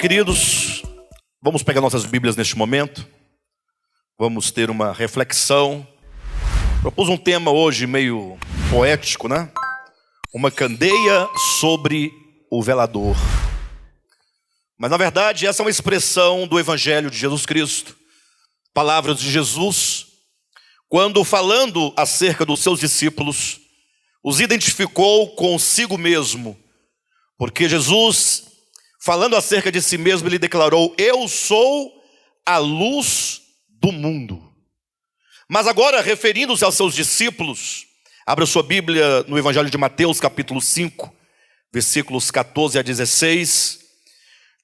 Queridos, vamos pegar nossas Bíblias neste momento, vamos ter uma reflexão. Propus um tema hoje meio poético, né? Uma candeia sobre o velador. Mas na verdade essa é uma expressão do Evangelho de Jesus Cristo. Palavras de Jesus, quando falando acerca dos seus discípulos, os identificou consigo mesmo. Porque Jesus, falando acerca de si mesmo, ele declarou: eu sou a luz do mundo. Mas agora, referindo-se aos seus discípulos, abra sua Bíblia no Evangelho de Mateus, capítulo 5, versículos 14 a 16.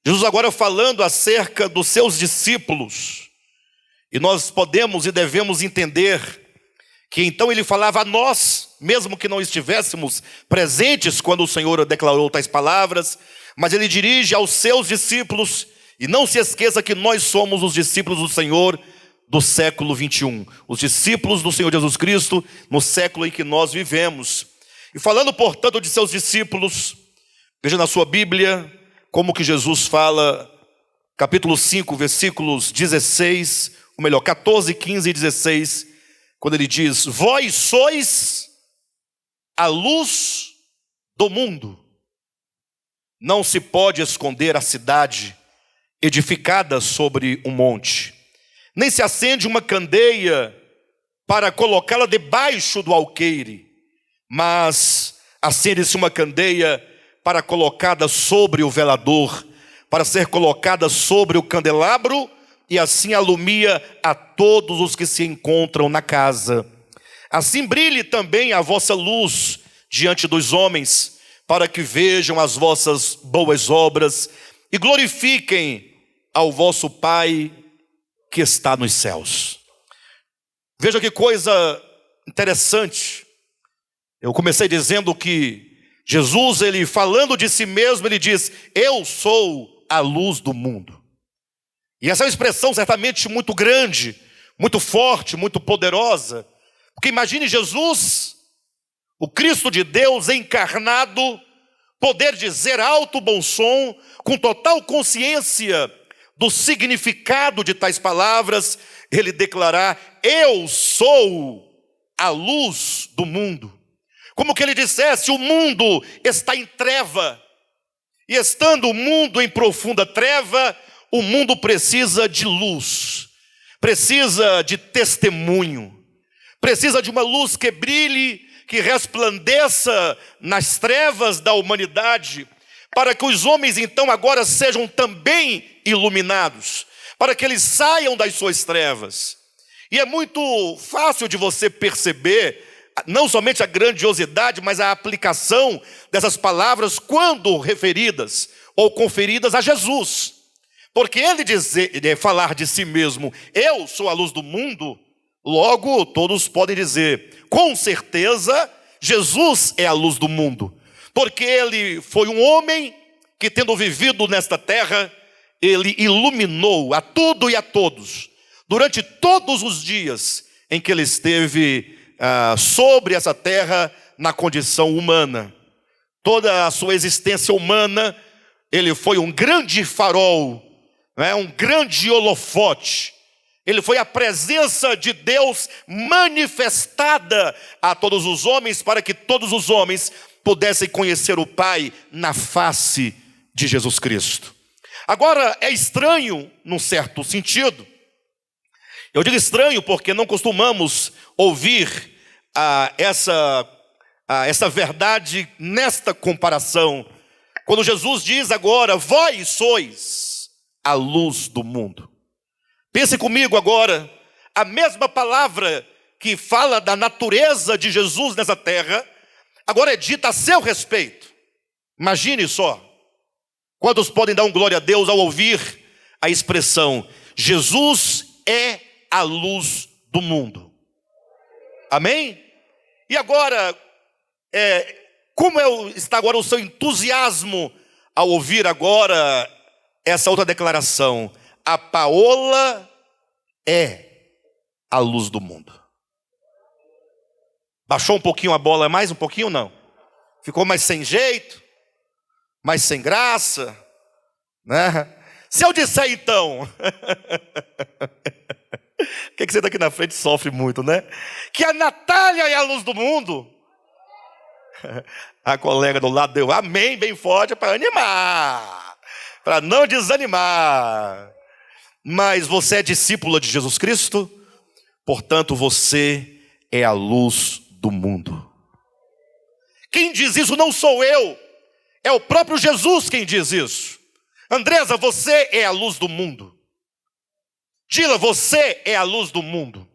Jesus agora falando acerca dos seus discípulos. E nós podemos e devemos entender que então ele falava a nós, mesmo que não estivéssemos presentes quando o Senhor declarou tais palavras, mas ele dirige aos seus discípulos. E não se esqueça que nós somos os discípulos do Senhor do século 21, os discípulos do Senhor Jesus Cristo no século em que nós vivemos. E falando, portanto, de seus discípulos, veja na sua Bíblia como que Jesus fala, capítulo 5, versículos 16, ou melhor, 14, 15 e 16, quando ele diz: vós sois a luz do mundo. Não se pode esconder a cidade edificada sobre um monte, nem se acende uma candeia para colocá-la debaixo do alqueire, mas acende-se uma candeia para colocada sobre o velador, para ser colocada sobre o candelabro, e assim alumia a todos os que se encontram na casa. Assim brilhe também a vossa luz diante dos homens, para que vejam as vossas boas obras e glorifiquem ao vosso Pai que está nos céus. Veja que coisa interessante. Eu comecei dizendo que Jesus, ele falando de si mesmo, ele diz: eu sou a luz do mundo. E essa é uma expressão certamente muito grande, muito forte, muito poderosa. Porque imagine Jesus, o Cristo de Deus encarnado, poder dizer alto bom som, com total consciência do significado de tais palavras, ele declarar: eu sou a luz do mundo. Como que ele dissesse: o mundo está em treva, e estando o mundo em profunda treva, o mundo precisa de luz, precisa de testemunho, precisa de uma luz que brilhe, que resplandeça nas trevas da humanidade, para que os homens então agora sejam também iluminados, para que eles saiam das suas trevas. E é muito fácil de você perceber, não somente a grandiosidade, mas a aplicação dessas palavras quando referidas ou conferidas a Jesus. Porque ele falar de si mesmo: eu sou a luz do mundo, logo todos podem dizer: com certeza Jesus é a luz do mundo, porque ele foi um homem que, tendo vivido nesta terra, ele iluminou a tudo e a todos, durante todos os dias em que ele esteve sobre essa terra na condição humana. Toda a sua existência humana, ele foi um grande farol, um grande holofote. Ele foi a presença de Deus manifestada a todos os homens, para que todos os homens pudessem conhecer o Pai na face de Jesus Cristo. Agora, é estranho, num certo sentido. Eu digo estranho porque não costumamos ouvir essa verdade nesta comparação. Quando Jesus diz agora: vós sois a luz do mundo. Pense comigo agora, a mesma palavra que fala da natureza de Jesus nessa terra, agora é dita a seu respeito. Imagine só, quantos podem dar um glória a Deus ao ouvir a expressão: Jesus é a luz do mundo. Amém? E agora, como está agora o seu entusiasmo ao ouvir agora essa outra declaração: a Paola é a luz do mundo. Baixou um pouquinho a bola, mais um pouquinho não? Ficou mais sem jeito? Mais sem graça? Né? Se eu disser então, o que você está aqui na frente sofre muito, né? Que a Natália é a luz do mundo. A colega do lado deu amém bem forte para animar, para não desanimar. Mas você é discípula de Jesus Cristo, portanto você é a luz do mundo. Quem diz isso não sou eu, é o próprio Jesus quem diz isso. Andresa, você é a luz do mundo. Dila, você é a luz do mundo.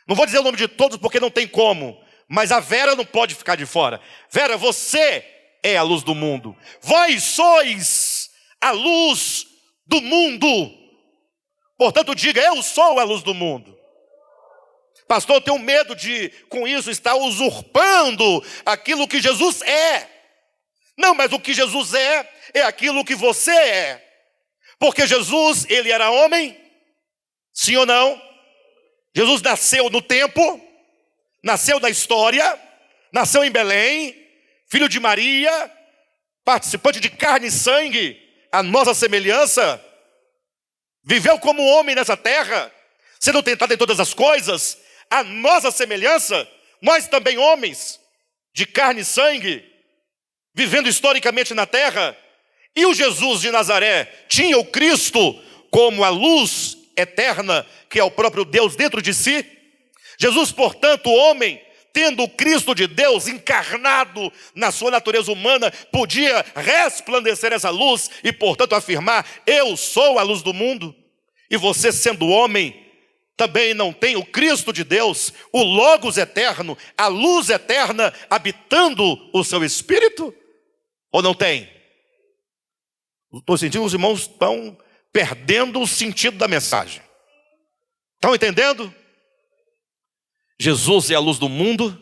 Não vou dizer o nome de todos porque não tem como, mas a Vera não pode ficar de fora. Vera, você é a luz do mundo. Vós sois a luz do mundo. Portanto, diga, eu sou a luz do mundo. Pastor, eu tenho medo de, com isso, estar usurpando aquilo que Jesus é. Não, mas o que Jesus é aquilo que você é. Porque Jesus, ele era homem? Sim ou não? Jesus nasceu no tempo, nasceu na história, nasceu em Belém, filho de Maria, participante de carne e sangue, a nossa semelhança, viveu como homem nessa terra, sendo tentado em todas as coisas, a nossa semelhança, nós também homens, de carne e sangue, vivendo historicamente na terra. E o Jesus de Nazaré tinha o Cristo como a luz eterna, que é o próprio Deus dentro de si. Jesus, portanto, homem, tendo o Cristo de Deus encarnado na sua natureza humana, podia resplandecer essa luz e, portanto, afirmar, eu sou a luz do mundo. E você, sendo homem, também não tem o Cristo de Deus, o Logos eterno, a luz eterna, habitando o seu espírito? Ou não tem? Estou sentindo que os irmãos estão perdendo o sentido da mensagem. Estão entendendo? Jesus é a luz do mundo,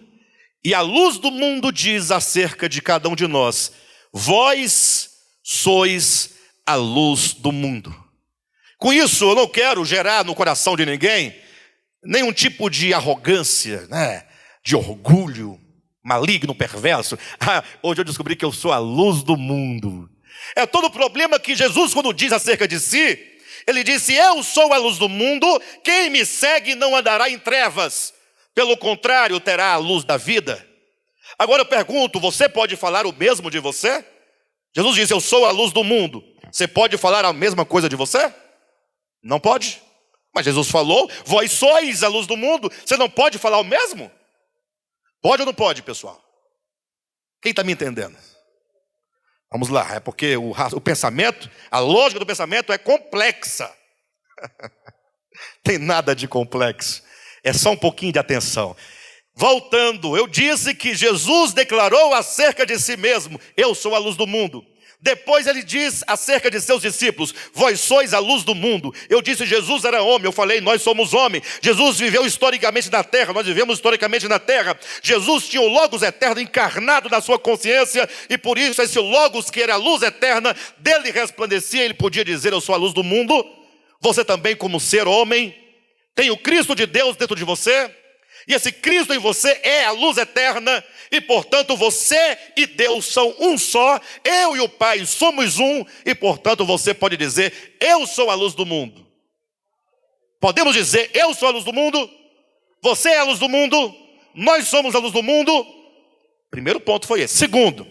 e a luz do mundo diz acerca de cada um de nós, vós sois a luz do mundo. Com isso, eu não quero gerar no coração de ninguém nenhum tipo de arrogância, né? De orgulho maligno, perverso. Hoje eu descobri que eu sou a luz do mundo. É todo o problema que Jesus, quando diz acerca de si, ele disse, eu sou a luz do mundo, quem me segue não andará em trevas, pelo contrário, terá a luz da vida. Agora eu pergunto, você pode falar o mesmo de você? Jesus disse, eu sou a luz do mundo. Você pode falar a mesma coisa de você? Não pode. Mas Jesus falou, vós sois a luz do mundo. Você não pode falar o mesmo? Pode ou não pode, pessoal? Quem está me entendendo? Vamos lá, é porque o pensamento, a lógica do pensamento é complexa. Tem nada de complexo. É só um pouquinho de atenção. Voltando, eu disse que Jesus declarou acerca de si mesmo, eu sou a luz do mundo. Depois ele diz acerca de seus discípulos, vós sois a luz do mundo. Eu disse, Jesus era homem, eu falei, nós somos homem. Jesus viveu historicamente na terra, nós vivemos historicamente na terra. Jesus tinha o Logos eterno encarnado na sua consciência, e por isso esse Logos, que era a luz eterna, dele resplandecia, ele podia dizer, eu sou a luz do mundo. Você também, como ser homem, tem o Cristo de Deus dentro de você, e esse Cristo em você é a luz eterna, e portanto você e Deus são um só, eu e o Pai somos um, e portanto você pode dizer, eu sou a luz do mundo. Podemos dizer, eu sou a luz do mundo, você é a luz do mundo, nós somos a luz do mundo. Primeiro ponto foi esse. Segundo,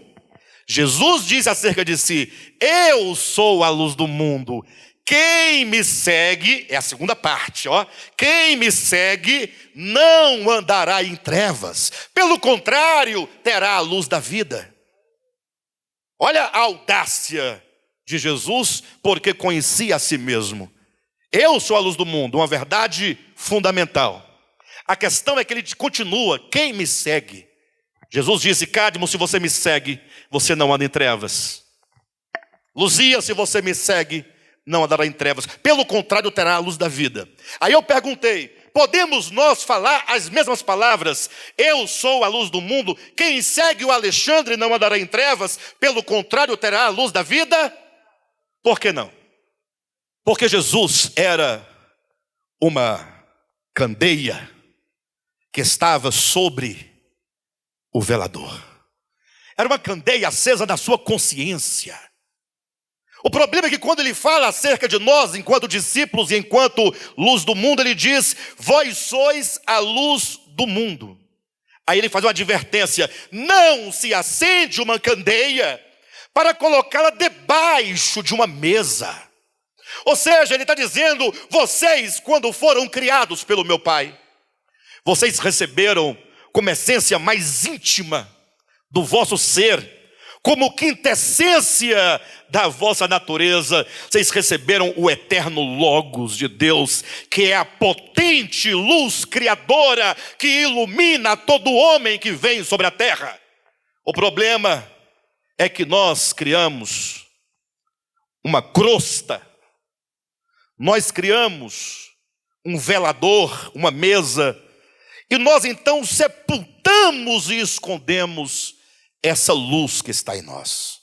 Jesus diz acerca de si, eu sou a luz do mundo. Quem me segue, é a segunda parte, ó. Quem me segue não andará em trevas. Pelo contrário, terá a luz da vida. Olha a audácia de Jesus, porque conhecia a si mesmo. Eu sou a luz do mundo, uma verdade fundamental. A questão é que ele continua, quem me segue? Jesus disse, Cadmo, se você me segue, você não anda em trevas. Luzia, se você me segue, não andará em trevas, pelo contrário terá a luz da vida. Aí eu perguntei, podemos nós falar as mesmas palavras? Eu sou a luz do mundo, quem segue o Alexandre não andará em trevas, pelo contrário terá a luz da vida? Por que não? Porque Jesus era uma candeia que estava sobre o velador. Era uma candeia acesa na sua consciência. O problema é que quando ele fala acerca de nós, enquanto discípulos e enquanto luz do mundo, ele diz: vós sois a luz do mundo. Aí ele faz uma advertência: não se acende uma candeia para colocá-la debaixo de uma mesa. Ou seja, ele está dizendo: vocês, quando foram criados pelo meu Pai, vocês receberam como essência mais íntima do vosso ser, como quintessência da vossa natureza, vocês receberam o eterno Logos de Deus, que é a potente luz criadora que ilumina todo homem que vem sobre a terra. O problema é que nós criamos uma crosta, nós criamos um velador, uma mesa, e nós então sepultamos e escondemos essa luz que está em nós.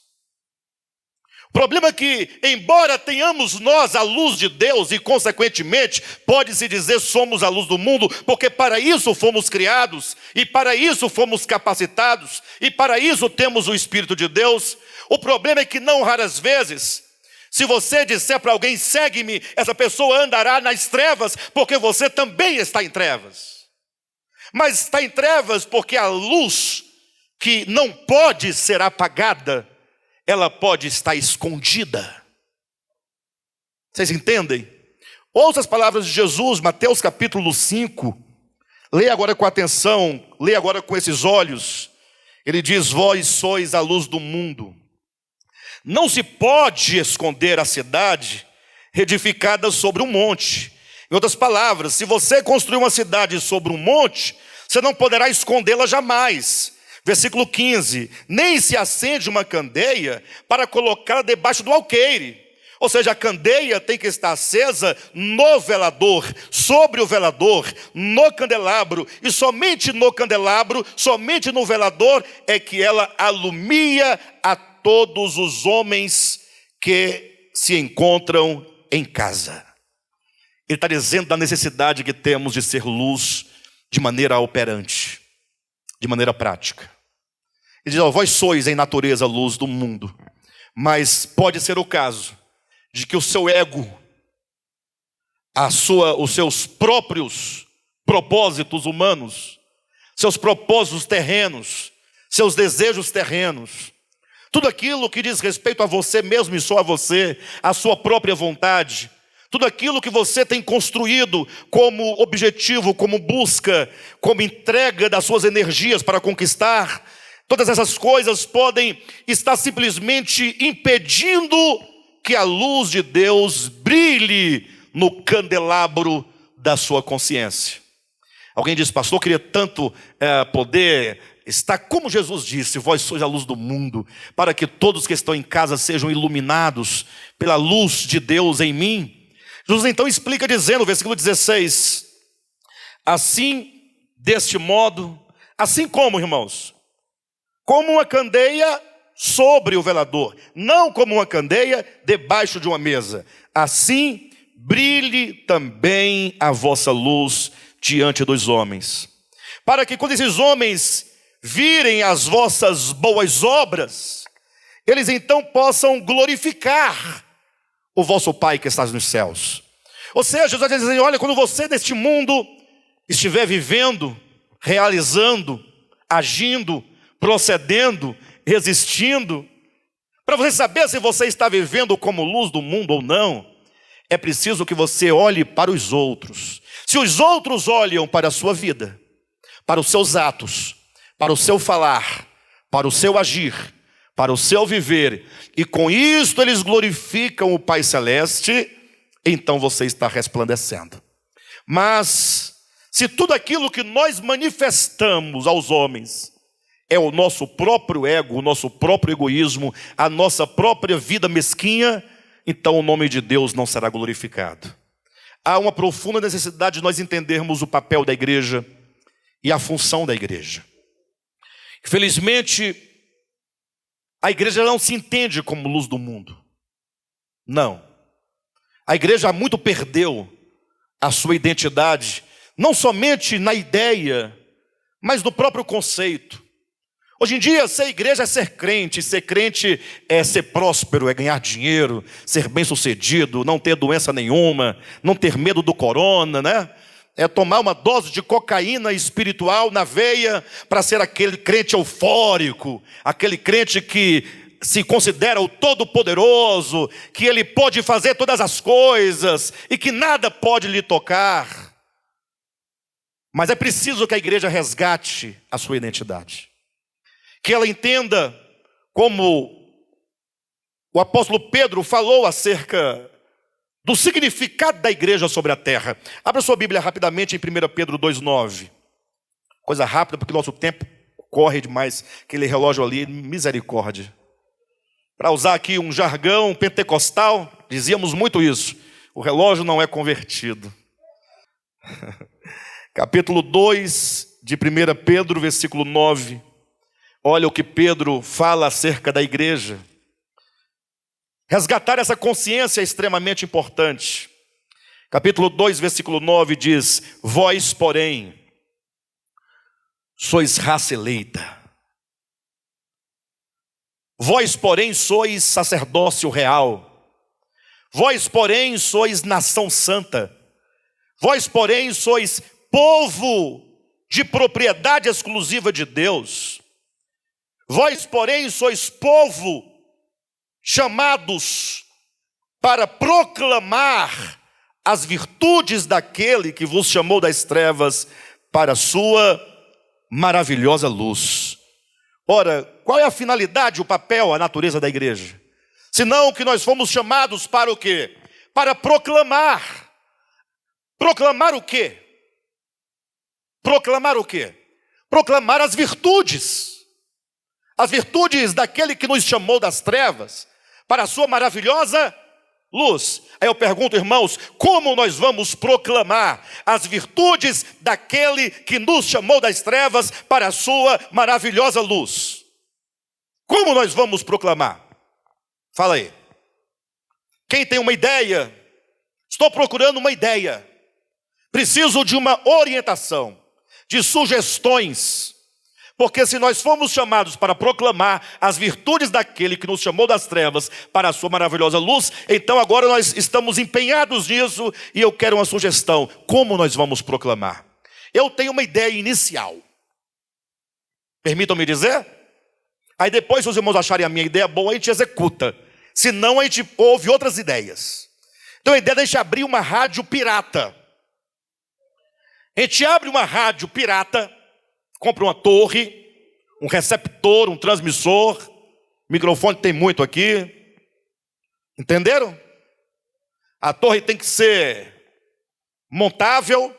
O problema é que, embora tenhamos nós a luz de Deus e consequentemente pode-se dizer somos a luz do mundo, porque para isso fomos criados e para isso fomos capacitados e para isso temos o Espírito de Deus, o problema é que não raras vezes, se você disser para alguém segue-me, essa pessoa andará nas trevas porque você também está em trevas. Mas está em trevas porque a luz que não pode ser apagada, ela pode estar escondida. Vocês entendem? Ouça as palavras de Jesus, Mateus capítulo 5. Leia agora com atenção, leia agora com esses olhos. Ele diz: vós sois a luz do mundo. Não se pode esconder a cidade edificada sobre um monte. Em outras palavras, se você construir uma cidade sobre um monte, você não poderá escondê-la jamais. Versículo 15: nem se acende uma candeia para colocá-la debaixo do alqueire. Ou seja, a candeia tem que estar acesa no velador, sobre o velador, no candelabro. E somente no candelabro, somente no velador, é que ela alumia a todos os homens que se encontram em casa. Ele está dizendo da necessidade que temos de ser luz de maneira operante, de maneira prática. Ele diz: vós sois em natureza a luz do mundo, mas pode ser o caso de que o seu ego, os seus próprios propósitos humanos, seus propósitos terrenos, seus desejos terrenos, tudo aquilo que diz respeito a você mesmo e só a você, a sua própria vontade, tudo aquilo que você tem construído como objetivo, como busca, como entrega das suas energias para conquistar, todas essas coisas podem estar simplesmente impedindo que a luz de Deus brilhe no candelabro da sua consciência. Alguém diz: pastor, eu queria tanto poder estar como Jesus disse: vós sois a luz do mundo, para que todos que estão em casa sejam iluminados pela luz de Deus em mim. Jesus então explica dizendo, versículo 16: assim, deste modo, assim como, irmãos, como uma candeia sobre o velador, não como uma candeia debaixo de uma mesa, assim brilhe também a vossa luz diante dos homens, para que quando esses homens virem as vossas boas obras, eles então possam glorificar o vosso Pai que está nos céus. Ou seja, Jesus está dizendo: olha, quando você neste mundo estiver vivendo, realizando, agindo, procedendo, resistindo, para você saber se você está vivendo como luz do mundo ou não, é preciso que você olhe para os outros. Se os outros olham para a sua vida, para os seus atos, para o seu falar, para o seu agir, para o seu viver, e com isto eles glorificam o Pai Celeste, então você está resplandecendo. Mas se tudo aquilo que nós manifestamos aos homens é o nosso próprio ego, o nosso próprio egoísmo, a nossa própria vida mesquinha, então o nome de Deus não será glorificado. Há uma profunda necessidade de nós entendermos o papel da igreja e a função da igreja. Infelizmente, a igreja não se entende como luz do mundo. Não. A igreja muito perdeu a sua identidade, não somente na ideia, mas no próprio conceito. Hoje em dia, ser igreja é ser crente é ser próspero, é ganhar dinheiro, ser bem-sucedido, não ter doença nenhuma, não ter medo do corona, né? É tomar uma dose de cocaína espiritual na veia para ser aquele crente eufórico, aquele crente que se considera o todo-poderoso, que ele pode fazer todas as coisas e que nada pode lhe tocar. Mas é preciso que a igreja resgate a sua identidade. Que ela entenda como o apóstolo Pedro falou acerca do significado da igreja sobre a terra. Abra sua Bíblia rapidamente em 1 Pedro 2,9. Coisa rápida, porque o nosso tempo corre demais. Aquele relógio ali, misericórdia. Para usar aqui um jargão pentecostal, dizíamos muito isso. O relógio não é convertido. Capítulo 2 de 1 Pedro, versículo 9. Olha o que Pedro fala acerca da igreja. Resgatar essa consciência é extremamente importante. Capítulo 2, versículo 9 diz: vós, porém, sois raça eleita. Vós, porém, sois sacerdócio real. Vós, porém, sois nação santa. Vós, porém, sois povo de propriedade exclusiva de Deus. Vós, porém, sois povo chamados para proclamar as virtudes daquele que vos chamou das trevas para a sua maravilhosa luz. Ora, qual é a finalidade, o papel, a natureza da igreja? Senão que nós fomos chamados para o quê? Para proclamar. Proclamar o quê? Proclamar o quê? Proclamar as virtudes. As virtudes daquele que nos chamou das trevas para a sua maravilhosa luz. Aí eu pergunto, irmãos, como nós vamos proclamar as virtudes daquele que nos chamou das trevas para a sua maravilhosa luz? Como nós vamos proclamar? Fala aí. Quem tem uma ideia? Estou procurando uma ideia. Preciso de uma orientação, de sugestões. Porque se nós fomos chamados para proclamar as virtudes daquele que nos chamou das trevas para a sua maravilhosa luz, então agora nós estamos empenhados nisso e eu quero uma sugestão. Como nós vamos proclamar? Eu tenho uma ideia inicial. Permitam-me dizer? Aí depois, se os irmãos acharem a minha ideia boa, a gente executa. Se não, a gente ouve outras ideias. Então a ideia é a gente abrir uma rádio pirata. A gente abre uma rádio pirata, compra uma torre, um receptor, um transmissor, microfone tem muito aqui. Entenderam? A torre tem que ser montável.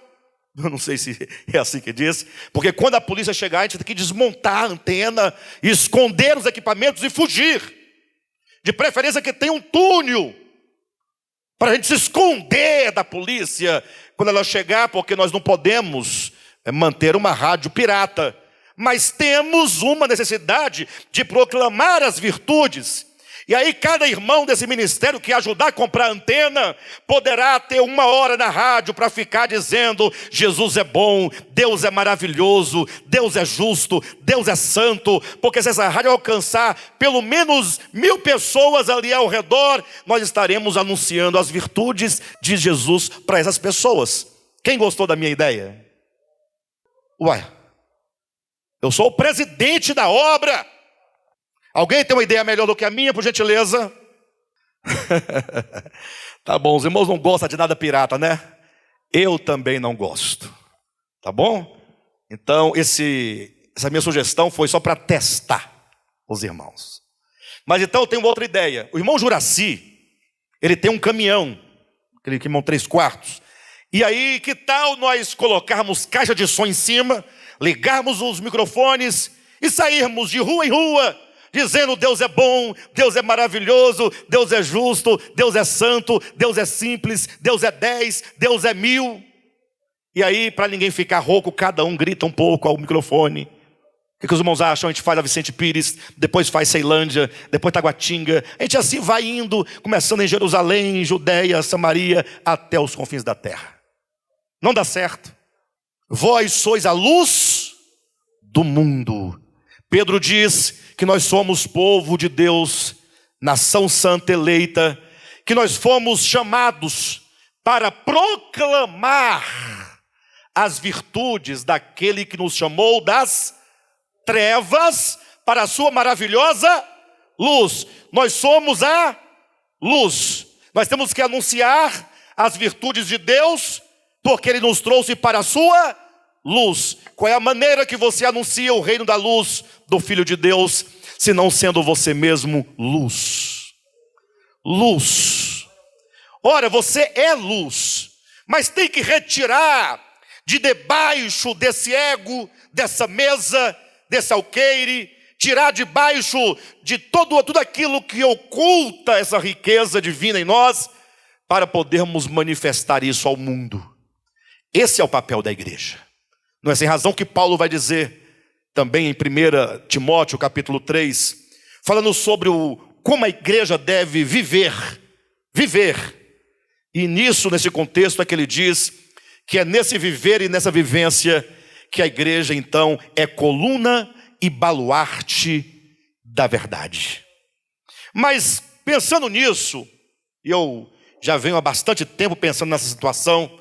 Eu não sei se é assim que diz. Porque quando a polícia chegar, a gente tem que desmontar a antena, esconder os equipamentos e fugir. De preferência que tenha um túnel, para a gente se esconder da polícia quando ela chegar, porque nós não podemos manter uma rádio pirata, mas temos uma necessidade de proclamar as virtudes. E aí cada irmão desse ministério que ajudar a comprar antena poderá ter 1 hora na rádio para ficar dizendo: Jesus é bom, Deus é maravilhoso, Deus é justo, Deus é santo. Porque se essa rádio alcançar pelo menos 1000 pessoas ali ao redor, nós estaremos anunciando as virtudes de Jesus para essas pessoas. Quem gostou da minha ideia? Uai, eu sou o presidente da obra. Alguém tem uma ideia melhor do que a minha, por gentileza? Tá bom, os irmãos não gostam de nada pirata, né? Eu também não gosto. Tá bom? Então, essa minha sugestão foi só para testar os irmãos. Mas então eu tenho outra ideia. O irmão Juraci, ele tem um caminhão, aquele caminhão 3/4. E aí, que tal nós colocarmos caixa de som em cima, ligarmos os microfones e sairmos de rua em rua, dizendo: Deus é bom, Deus é maravilhoso, Deus é justo, Deus é santo, Deus é simples, Deus é 10, Deus é 1000. E aí, para ninguém ficar rouco, cada um grita um pouco ao microfone. O que os irmãos acham? A gente faz a Vicente Pires, depois faz Ceilândia, depois Taguatinga. A gente assim vai indo, começando em Jerusalém, Judeia, Samaria, até os confins da terra. Não dá certo. Vós sois a luz do mundo. Pedro diz que nós somos povo de Deus, nação santa eleita, que nós fomos chamados para proclamar as virtudes daquele que nos chamou das trevas para a sua maravilhosa luz. Nós somos a luz. Nós temos que anunciar as virtudes de Deus, porque Ele nos trouxe para a sua luz. Qual é a maneira que você anuncia o reino da luz do Filho de Deus, se não sendo você mesmo luz? Luz. Ora, você é luz, mas tem que retirar de debaixo desse ego, dessa mesa, desse alqueire, tirar debaixo de tudo aquilo que oculta essa riqueza divina em nós, para podermos manifestar isso ao mundo. Esse é o papel da igreja. Não é sem razão que Paulo vai dizer também em 1 Timóteo capítulo 3, falando sobre como a igreja deve viver. E nesse contexto é que ele diz que é nesse viver e nessa vivência que a igreja então é coluna e baluarte da verdade. Mas pensando nisso, eu já venho há bastante tempo pensando nessa situação.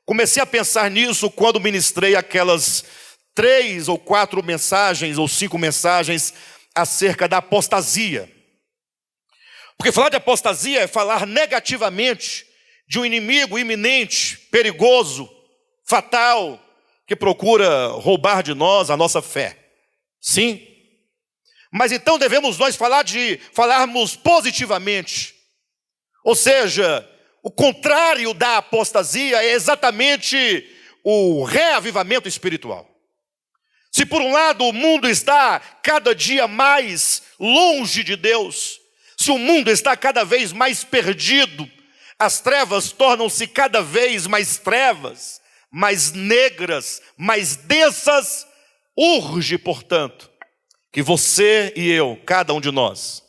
Comecei a pensar nisso quando ministrei aquelas 3 ou 4 mensagens ou 5 mensagens acerca da apostasia. Porque falar de apostasia é falar negativamente de um inimigo iminente, perigoso, fatal, que procura roubar de nós a nossa fé. Sim. Mas então devemos nós falarmos positivamente. Ou seja, o contrário da apostasia é exatamente o reavivamento espiritual. Se por um lado o mundo está cada dia mais longe de Deus, se o mundo está cada vez mais perdido, as trevas tornam-se cada vez mais trevas, mais negras, mais densas. Urge, portanto, que você e eu, cada um de nós,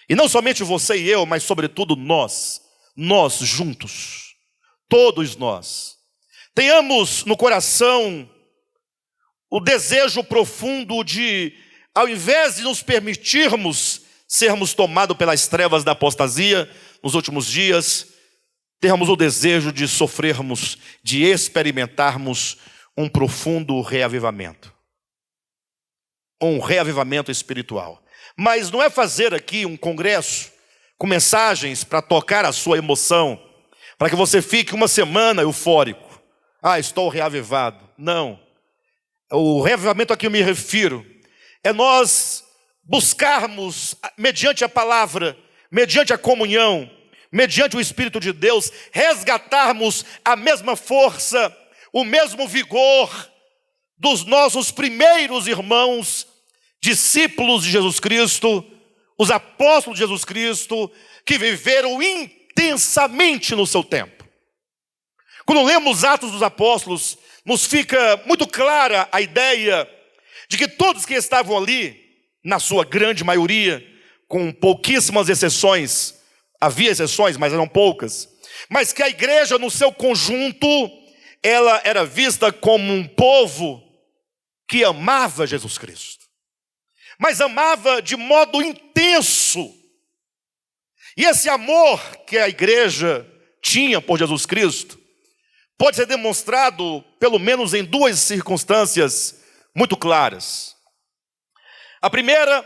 e não somente você e eu, mas sobretudo nós juntos, todos nós, tenhamos no coração o desejo profundo de, ao invés de nos permitirmos sermos tomados pelas trevas da apostasia nos últimos dias, termos o desejo de sofrermos, de experimentarmos um profundo reavivamento. Um reavivamento espiritual. Mas não é fazer aqui um congresso com mensagens para tocar a sua emoção, para que você fique uma semana eufórico. Estou reavivado. Não. O reavivamento a que eu me refiro é nós buscarmos, mediante a palavra, mediante a comunhão, mediante o Espírito de Deus, resgatarmos a mesma força, o mesmo vigor dos nossos primeiros irmãos, discípulos de Jesus Cristo, os apóstolos de Jesus Cristo, que viveram intensamente no seu tempo. Quando lemos Atos dos Apóstolos, nos fica muito clara a ideia de que todos que estavam ali, na sua grande maioria, com pouquíssimas exceções, havia exceções, mas eram poucas, mas que a igreja no seu conjunto, ela era vista como um povo que amava Jesus Cristo, mas amava de modo intenso. E esse amor que a igreja tinha por Jesus Cristo pode ser demonstrado pelo menos em 2 circunstâncias muito claras. A primeira,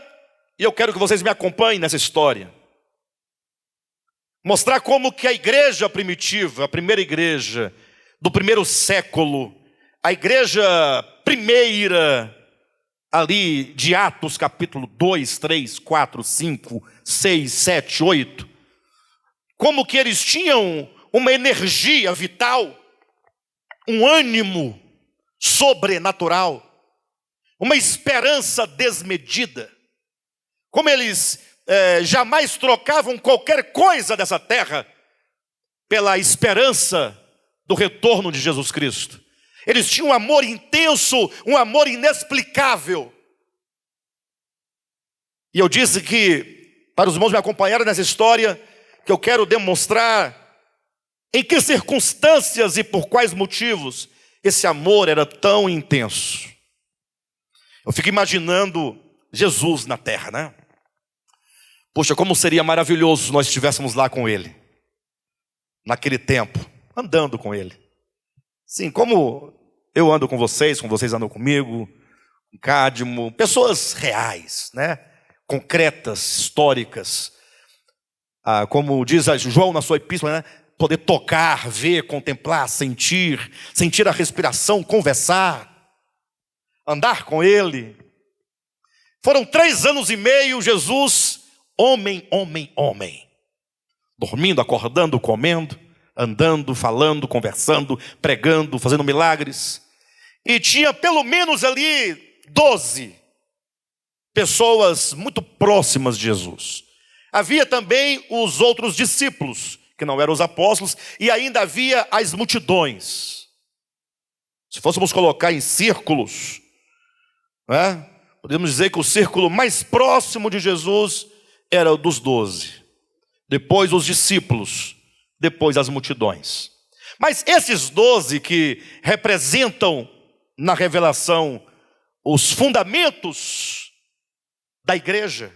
e eu quero que vocês me acompanhem nessa história, mostrar como que a igreja primitiva, a primeira igreja do primeiro século, a igreja primeira ali de Atos capítulo 2, 3, 4, 5, 6, 7, 8, como que eles tinham uma energia vital, um ânimo sobrenatural, uma esperança desmedida, como eles jamais trocavam qualquer coisa dessa terra pela esperança do retorno de Jesus Cristo. Eles tinham um amor intenso, um amor inexplicável. E eu disse que, para os irmãos me acompanharem nessa história, que eu quero demonstrar em que circunstâncias e por quais motivos esse amor era tão intenso. Eu fico imaginando Jesus na terra, né? Poxa, como seria maravilhoso se nós estivéssemos lá com Ele, naquele tempo, andando com Ele. Sim, como eu ando com vocês andam comigo, com Cádimo, pessoas reais, né? Concretas, históricas. Como diz João na sua epístola, né? Poder tocar, ver, contemplar, sentir a respiração, conversar, andar com Ele. Foram 3 anos e meio, Jesus, homem, dormindo, acordando, comendo, andando, falando, conversando, pregando, fazendo milagres. E tinha pelo menos ali 12 pessoas muito próximas de Jesus. Havia também os outros discípulos, que não eram os apóstolos, e ainda havia as multidões. Se fôssemos colocar em círculos, né, podemos dizer que o círculo mais próximo de Jesus era o dos 12. Depois os discípulos, depois as multidões. Mas esses 12 que representam na revelação os fundamentos da igreja,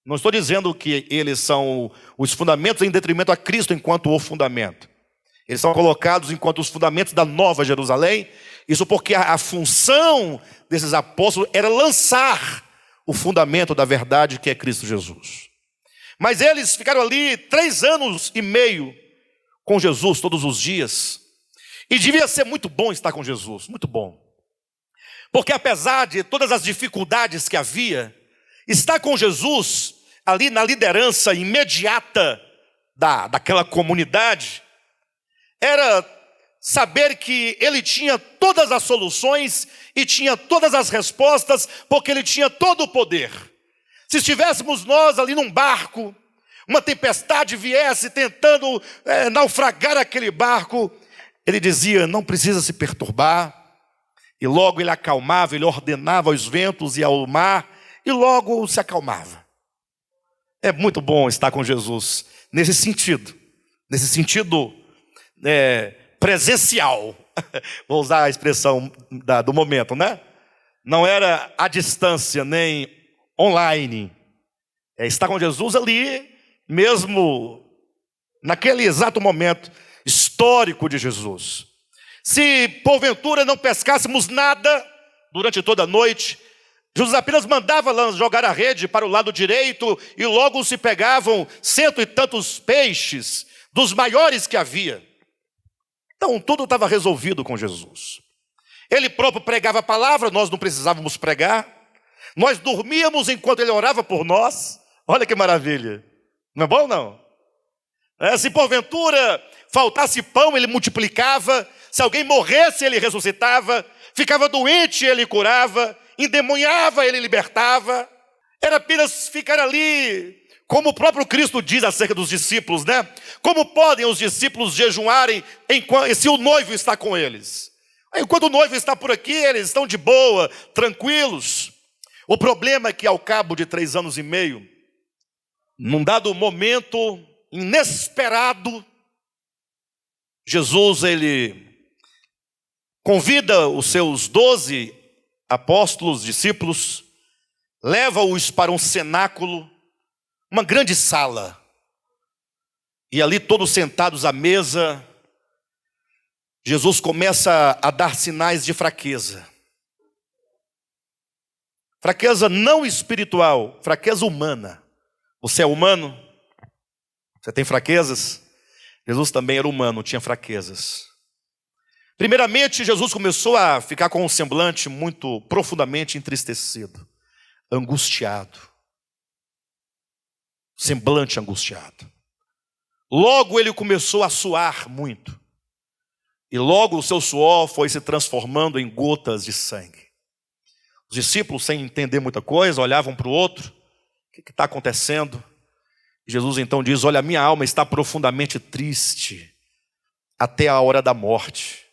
não estou dizendo que eles são os fundamentos em detrimento a Cristo enquanto o fundamento. Eles são colocados enquanto os fundamentos da Nova Jerusalém. Isso porque a função desses apóstolos era lançar o fundamento da verdade que é Cristo Jesus. Mas eles ficaram ali 3 anos e meio com Jesus todos os dias. E devia ser muito bom estar com Jesus, muito bom. Porque apesar de todas as dificuldades que havia, estar com Jesus ali na liderança imediata daquela comunidade era saber que ele tinha todas as soluções e tinha todas as respostas, porque ele tinha todo o poder. Se estivéssemos nós ali num barco, uma tempestade viesse tentando naufragar aquele barco, ele dizia, não precisa se perturbar, e logo ele acalmava, ele ordenava aos ventos e ao mar, e logo se acalmava. É muito bom estar com Jesus nesse sentido presencial. Vou usar a expressão do momento, né? Não era à distância, nem online. Estar com Jesus ali, mesmo naquele exato momento histórico de Jesus. Se porventura não pescássemos nada durante toda a noite, Jesus apenas mandava jogar a rede para o lado direito e logo se pegavam 100 e tantos peixes, dos maiores que havia. Então tudo estava resolvido com Jesus. Ele próprio pregava a palavra, nós não precisávamos pregar. Nós dormíamos enquanto ele orava por nós. Olha que maravilha. Não é bom, não? Se porventura faltasse pão, ele multiplicava. Se alguém morresse, ele ressuscitava. Ficava doente, ele curava. Endemoniava, ele libertava. Era apenas ficar ali, como o próprio Cristo diz acerca dos discípulos, né? Como podem os discípulos jejuarem se o noivo está com eles? Enquanto o noivo está por aqui, eles estão de boa, tranquilos. O problema é que ao cabo de 3 anos e meio, num dado momento inesperado, Jesus, ele convida os seus 12 apóstolos, discípulos, leva-os para um cenáculo, uma grande sala, e ali todos sentados à mesa, Jesus começa a dar sinais de fraqueza. Fraqueza não espiritual, fraqueza humana. Você é humano? Você tem fraquezas? Jesus também era humano, tinha fraquezas. Primeiramente, Jesus começou a ficar com um semblante muito profundamente entristecido, angustiado. Semblante angustiado. Logo ele começou a suar muito. E logo o seu suor foi se transformando em gotas de sangue. Os discípulos, sem entender muita coisa, olhavam para o outro. O que está acontecendo? E Jesus então diz, olha, a minha alma está profundamente triste até a hora da morte.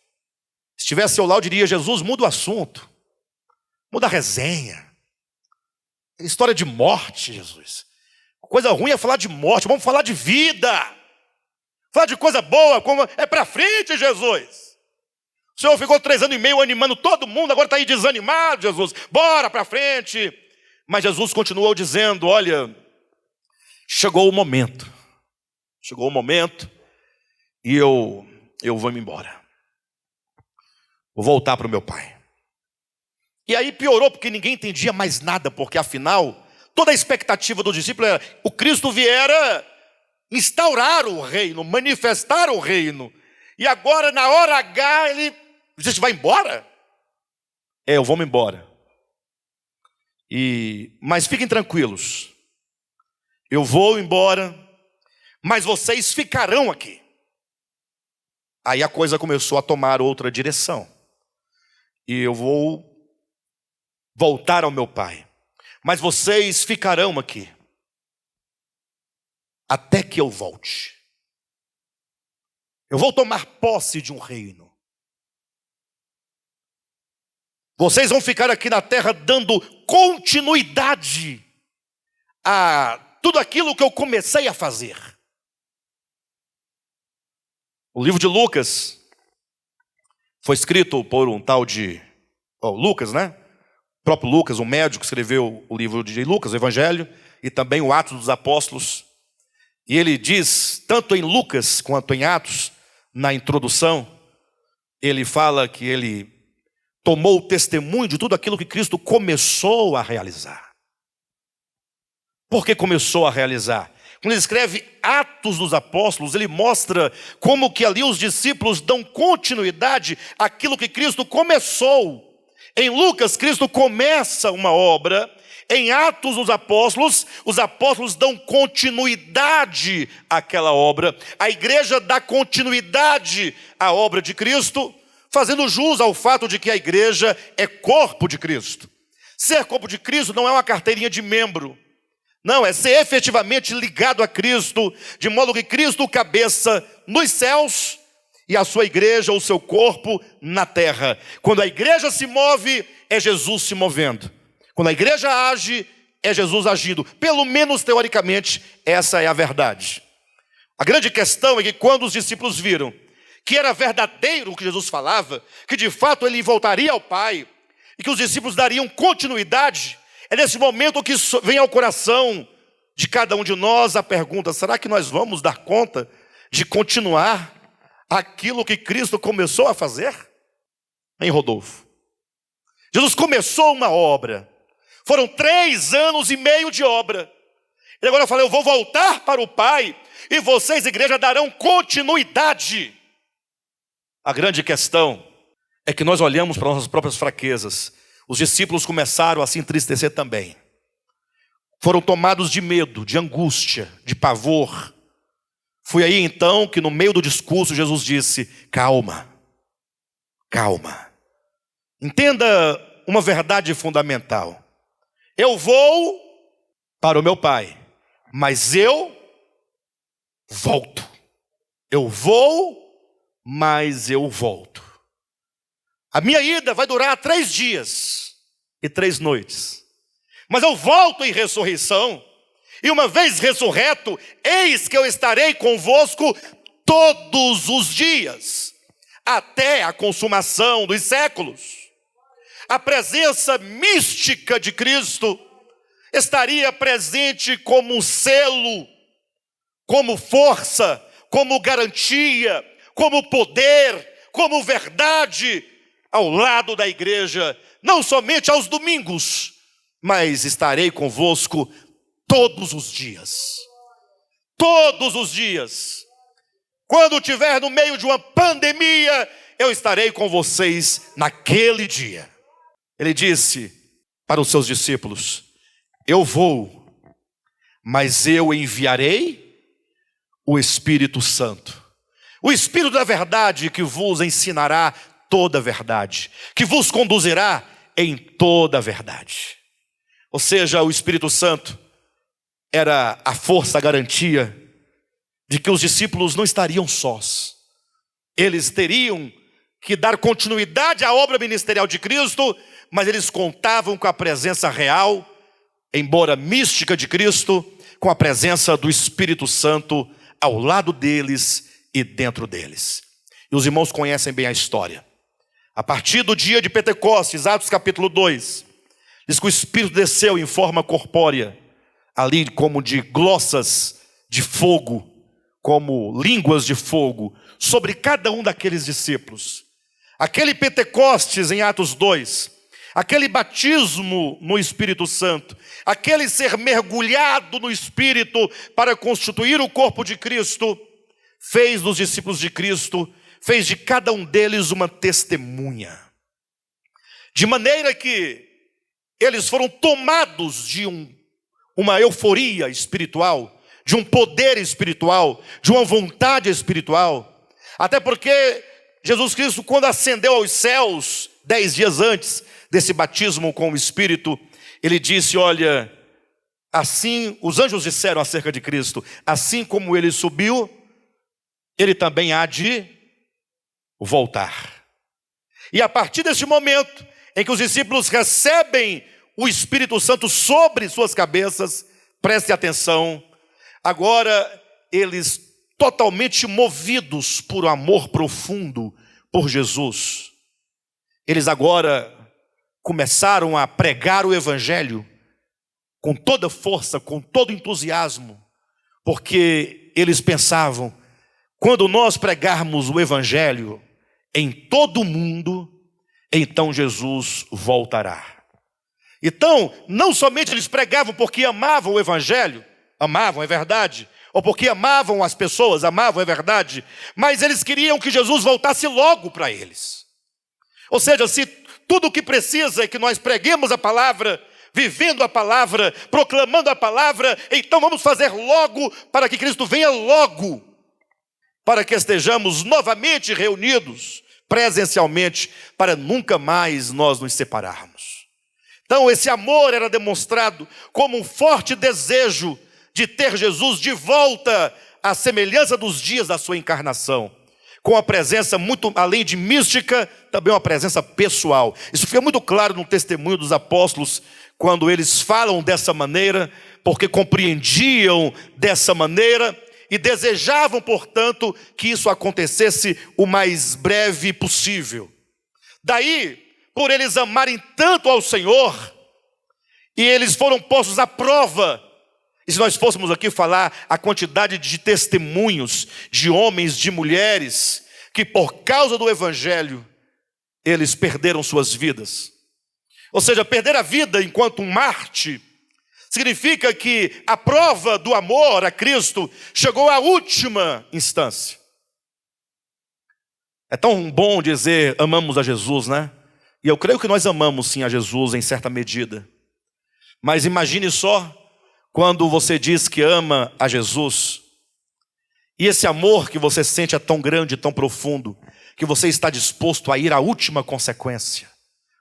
Se estivesse ao lado, diria, Jesus, muda o assunto. Muda a resenha. História de morte, Jesus. Coisa ruim é falar de morte, vamos falar de vida. Falar de coisa boa, como é para frente, Jesus. O Senhor ficou 3 anos e meio animando todo mundo, agora está aí desanimado, Jesus. Bora para frente. Mas Jesus continuou dizendo, olha, chegou o momento. Chegou o momento e eu vou me embora. Vou voltar para o meu pai. E aí piorou, porque ninguém entendia mais nada, porque afinal, toda a expectativa do discípulo era, o Cristo viera instaurar o reino, manifestar o reino. E agora, na hora H, ele disse, vai embora? Eu vou me embora. Mas fiquem tranquilos. Eu vou embora, mas vocês ficarão aqui. Aí a coisa começou a tomar outra direção. E eu vou voltar ao meu pai. Mas vocês ficarão aqui. Até que eu volte. Eu vou tomar posse de um reino. Vocês vão ficar aqui na terra dando continuidade a tudo aquilo que eu comecei a fazer. O livro de Lucas foi escrito por um tal de Lucas, né? O próprio Lucas, um médico que escreveu o livro de Lucas, o Evangelho, e também o Atos dos Apóstolos. E ele diz, tanto em Lucas quanto em Atos, na introdução, ele fala que ele tomou o testemunho de tudo aquilo que Cristo começou a realizar. Por que começou a realizar? Quando ele escreve Atos dos Apóstolos, ele mostra como que ali os discípulos dão continuidade àquilo que Cristo começou. Em Lucas, Cristo começa uma obra. Em Atos dos Apóstolos, os apóstolos dão continuidade àquela obra. A igreja dá continuidade à obra de Cristo, fazendo jus ao fato de que a igreja é corpo de Cristo. Ser corpo de Cristo não é uma carteirinha de membro. Não, é ser efetivamente ligado a Cristo, de modo que Cristo cabeça nos céus e a sua igreja, o seu corpo, na terra. Quando a igreja se move, é Jesus se movendo. Quando a igreja age, é Jesus agindo. Pelo menos teoricamente, essa é a verdade. A grande questão é que quando os discípulos viram que era verdadeiro o que Jesus falava, que de fato ele voltaria ao Pai, e que os discípulos dariam continuidade, é nesse momento que vem ao coração de cada um de nós a pergunta, será que nós vamos dar conta de continuar aquilo que Cristo começou a fazer? Hein, Rodolfo? Jesus começou uma obra, foram 3 anos e meio de obra, e agora fala, eu vou voltar para o Pai, e vocês, igreja, darão continuidade. A grande questão é que nós olhamos para nossas próprias fraquezas. Os discípulos começaram a se entristecer também. Foram tomados de medo, de angústia, de pavor. Foi aí então que no meio do discurso Jesus disse, calma, calma. Entenda uma verdade fundamental. Eu vou para o meu Pai, mas eu volto. Eu vou, mas eu volto. A minha ida vai durar 3 dias e 3 noites. Mas eu volto em ressurreição. E uma vez ressurreto, eis que eu estarei convosco todos os dias, até a consumação dos séculos. A presença mística de Cristo estaria presente como um selo, como força, como garantia, como poder, como verdade, ao lado da igreja, não somente aos domingos, mas estarei convosco todos os dias. Todos os dias. Quando estiver no meio de uma pandemia, eu estarei com vocês naquele dia. Ele disse para os seus discípulos, eu vou, mas eu enviarei o Espírito Santo. O Espírito da verdade que vos ensinará toda a verdade, que vos conduzirá em toda a verdade. Ou seja, o Espírito Santo era a força, a garantia de que os discípulos não estariam sós. Eles teriam que dar continuidade à obra ministerial de Cristo, mas eles contavam com a presença real, embora mística, de Cristo, com a presença do Espírito Santo ao lado deles e dentro deles. E os irmãos conhecem bem a história. A partir do dia de Pentecostes, Atos capítulo 2, diz que o Espírito desceu em forma corpórea, ali como de glossas de fogo, como línguas de fogo, sobre cada um daqueles discípulos. Aquele Pentecostes em Atos 2, aquele batismo no Espírito Santo, aquele ser mergulhado no Espírito para constituir o corpo de Cristo, fez dos discípulos de Cristo, fez de cada um deles uma testemunha. De maneira que eles foram tomados de uma euforia espiritual, de um poder espiritual, de uma vontade espiritual. Até porque Jesus Cristo, quando ascendeu aos céus, 10 dias antes desse batismo com o Espírito, ele disse, olha, assim, os anjos disseram acerca de Cristo, assim como ele subiu, ele também há de voltar. E a partir desse momento, em que os discípulos recebem o Espírito Santo sobre suas cabeças, preste atenção, agora eles totalmente movidos por um amor profundo por Jesus, eles agora começaram a pregar o Evangelho com toda força, com todo entusiasmo, porque eles pensavam, quando nós pregarmos o Evangelho em todo o mundo, então Jesus voltará. Então, não somente eles pregavam porque amavam o Evangelho, amavam, é verdade, ou porque amavam as pessoas, amavam, é verdade, mas eles queriam que Jesus voltasse logo para eles. Ou seja, se tudo o que precisa é que nós preguemos a palavra, vivendo a palavra, proclamando a palavra, então vamos fazer logo para que Cristo venha logo, para que estejamos novamente reunidos presencialmente, para nunca mais nós nos separarmos. Então esse amor era demonstrado como um forte desejo de ter Jesus de volta à semelhança dos dias da sua encarnação, com a presença muito além de mística, também uma presença pessoal. Isso fica muito claro no testemunho dos apóstolos, quando eles falam dessa maneira, porque compreendiam dessa maneira e desejavam, portanto, que isso acontecesse o mais breve possível. Daí, por eles amarem tanto ao Senhor, e eles foram postos à prova. E se nós fôssemos aqui falar a quantidade de testemunhos de homens, de mulheres, que por causa do Evangelho, eles perderam suas vidas. Ou seja, perder a vida enquanto um mártir, significa que a prova do amor a Cristo chegou à última instância. É tão bom dizer amamos a Jesus, né? E eu creio que nós amamos sim a Jesus em certa medida. Mas imagine só, quando você diz que ama a Jesus, e esse amor que você sente é tão grande, tão profundo, que você está disposto a ir à última consequência,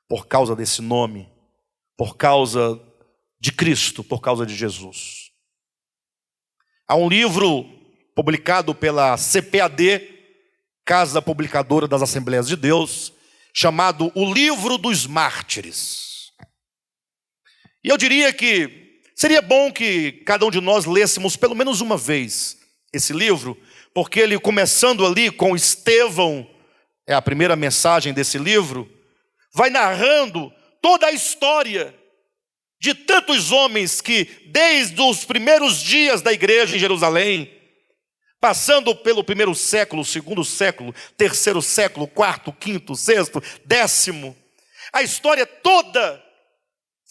por causa desse nome, por causa de Cristo, por causa de Jesus. Há um livro publicado pela CPAD, Casa Publicadora das Assembleias de Deus, chamado O Livro dos Mártires. E eu diria que seria bom que cada um de nós lêssemos pelo menos uma vez esse livro, porque ele, começando ali com Estevão, é a primeira mensagem desse livro, vai narrando toda a história de tantos homens que, desde os primeiros dias da igreja em Jerusalém, passando pelo primeiro século, segundo século, terceiro século, quarto, quinto, sexto, 10º, a história toda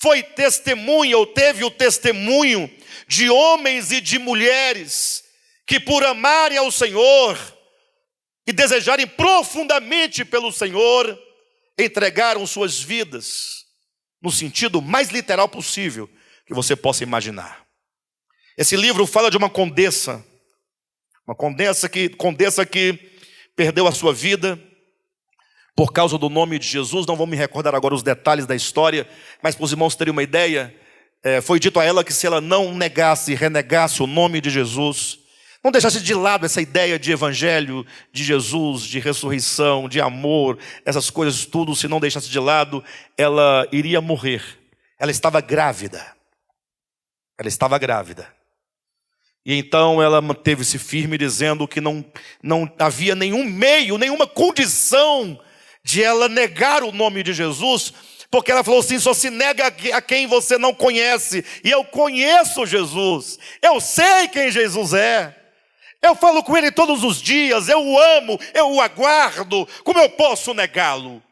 foi testemunha, ou teve o testemunho de homens e de mulheres que, por amarem ao Senhor e desejarem profundamente pelo Senhor, entregaram suas vidas no sentido mais literal possível que você possa imaginar. Esse livro fala de uma condessa que perdeu a sua vida por causa do nome de Jesus. Não vou me recordar agora os detalhes da história, mas para os irmãos terem uma ideia, foi dito a ela que se ela não renegasse o nome de Jesus, não deixasse de lado essa ideia de evangelho, de Jesus, de ressurreição, de amor, essas coisas tudo, se não deixasse de lado, ela iria morrer. Ela estava grávida. E então ela manteve-se firme, dizendo que não havia nenhum meio, nenhuma condição de ela negar o nome de Jesus, porque ela falou assim: só se nega a quem você não conhece, e eu conheço Jesus, eu sei quem Jesus é, eu falo com ele todos os dias, eu o amo, eu o aguardo, como eu posso negá-lo?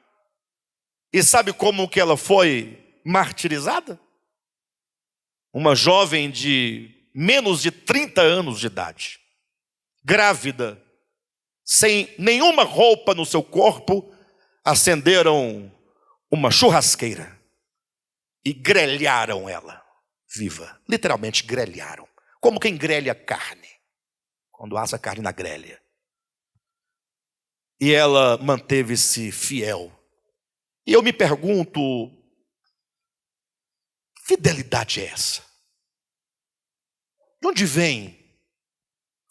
E sabe como que ela foi martirizada? Uma jovem de menos de 30 anos de idade, grávida, sem nenhuma roupa no seu corpo, acenderam uma churrasqueira e grelharam ela viva. Literalmente grelharam, como quem grelha carne, quando assa carne na grelha. E ela manteve-se fiel. E eu me pergunto, que fidelidade é essa? De onde vem?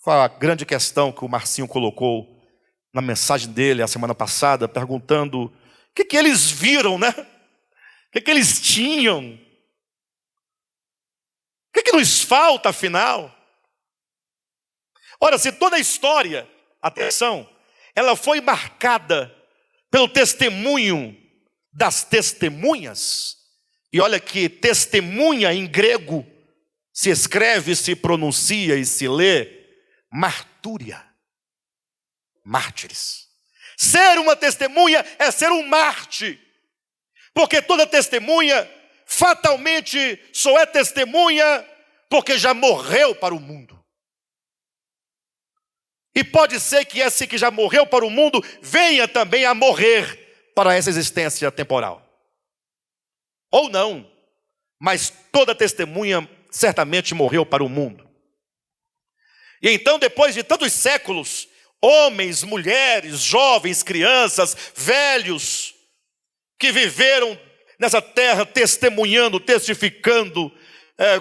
Foi a grande questão que o Marcinho colocou na mensagem dele a semana passada, perguntando o que eles viram, né? O que eles tinham? O que nos falta, afinal? Ora, se toda a história, atenção, ela foi marcada pelo testemunho das testemunhas, e olha que testemunha em grego se escreve, se pronuncia e se lê martúria, mártires. Ser uma testemunha é ser um mártir, porque toda testemunha fatalmente só é testemunha porque já morreu para o mundo. E pode ser que esse que já morreu para o mundo venha também a morrer para essa existência temporal. Ou não, mas toda testemunha certamente morreu para o mundo. E então, depois de tantos séculos, homens, mulheres, jovens, crianças, velhos, que viveram nessa terra testemunhando, testificando,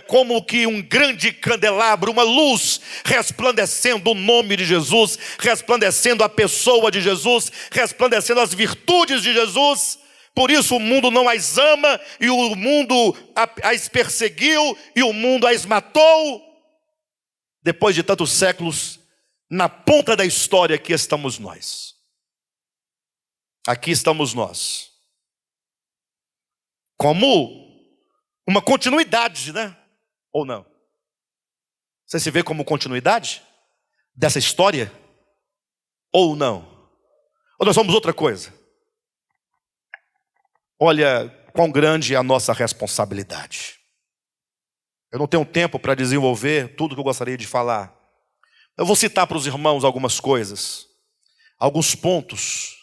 como que um grande candelabro, uma luz, resplandecendo o nome de Jesus, resplandecendo a pessoa de Jesus, resplandecendo as virtudes de Jesus. Por isso o mundo não as ama, e o mundo as perseguiu, e o mundo as matou. Depois de tantos séculos, na ponta da história, aqui estamos nós. Aqui estamos nós. Como uma continuidade, né? Ou não? Você se vê como continuidade dessa história? Ou não? Ou nós somos outra coisa? Olha quão grande é a nossa responsabilidade. Eu não tenho tempo para desenvolver tudo que eu gostaria de falar. Eu vou citar para os irmãos algumas coisas, alguns pontos,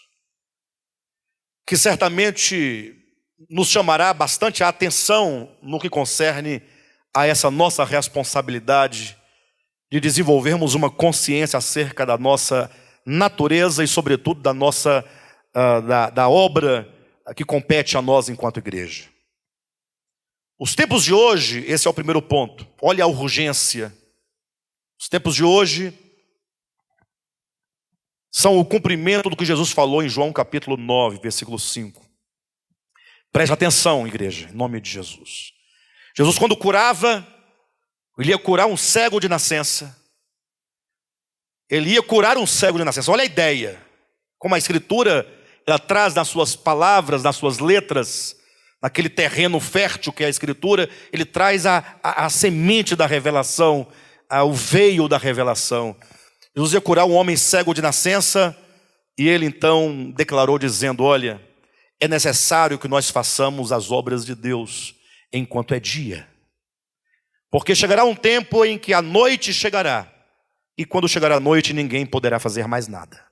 que certamente nos chamará bastante a atenção no que concerne a essa nossa responsabilidade de desenvolvermos uma consciência acerca da nossa natureza e, sobretudo, da nossa da obra que compete a nós enquanto igreja. Os tempos de hoje, esse é o primeiro ponto. Olha a urgência. Os tempos de hoje são o cumprimento do que Jesus falou em João capítulo 9, versículo 5. Preste atenção, igreja, em nome de Jesus. Jesus, quando curava, ele ia curar um cego de nascença. Ele ia curar um cego de nascença. Olha a ideia. Como a Escritura, ela traz nas suas palavras, nas suas letras, naquele terreno fértil que é a Escritura, ele traz a semente da revelação, o veio da revelação. Jesus ia curar um homem cego de nascença, e ele então declarou dizendo: olha, é necessário que nós façamos as obras de Deus enquanto é dia. Porque chegará um tempo em que a noite chegará, e quando chegar a noite ninguém poderá fazer mais nada.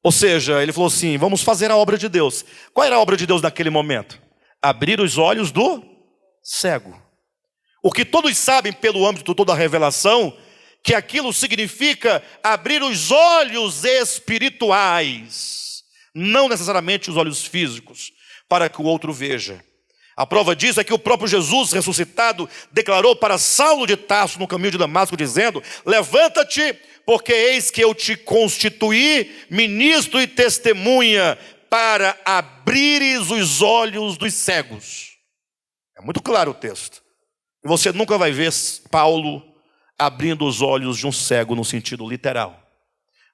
Ou seja, ele falou assim: vamos fazer a obra de Deus. Qual era a obra de Deus naquele momento? Abrir os olhos do cego. O que todos sabem pelo âmbito toda a revelação, que aquilo significa abrir os olhos espirituais, não necessariamente os olhos físicos, para que o outro veja. A prova disso é que o próprio Jesus ressuscitado declarou para Saulo de Tarso no caminho de Damasco, dizendo: levanta-te, porque eis que eu te constituí ministro e testemunha para abrires os olhos dos cegos. É muito claro o texto. E você nunca vai ver Paulo abrindo os olhos de um cego no sentido literal.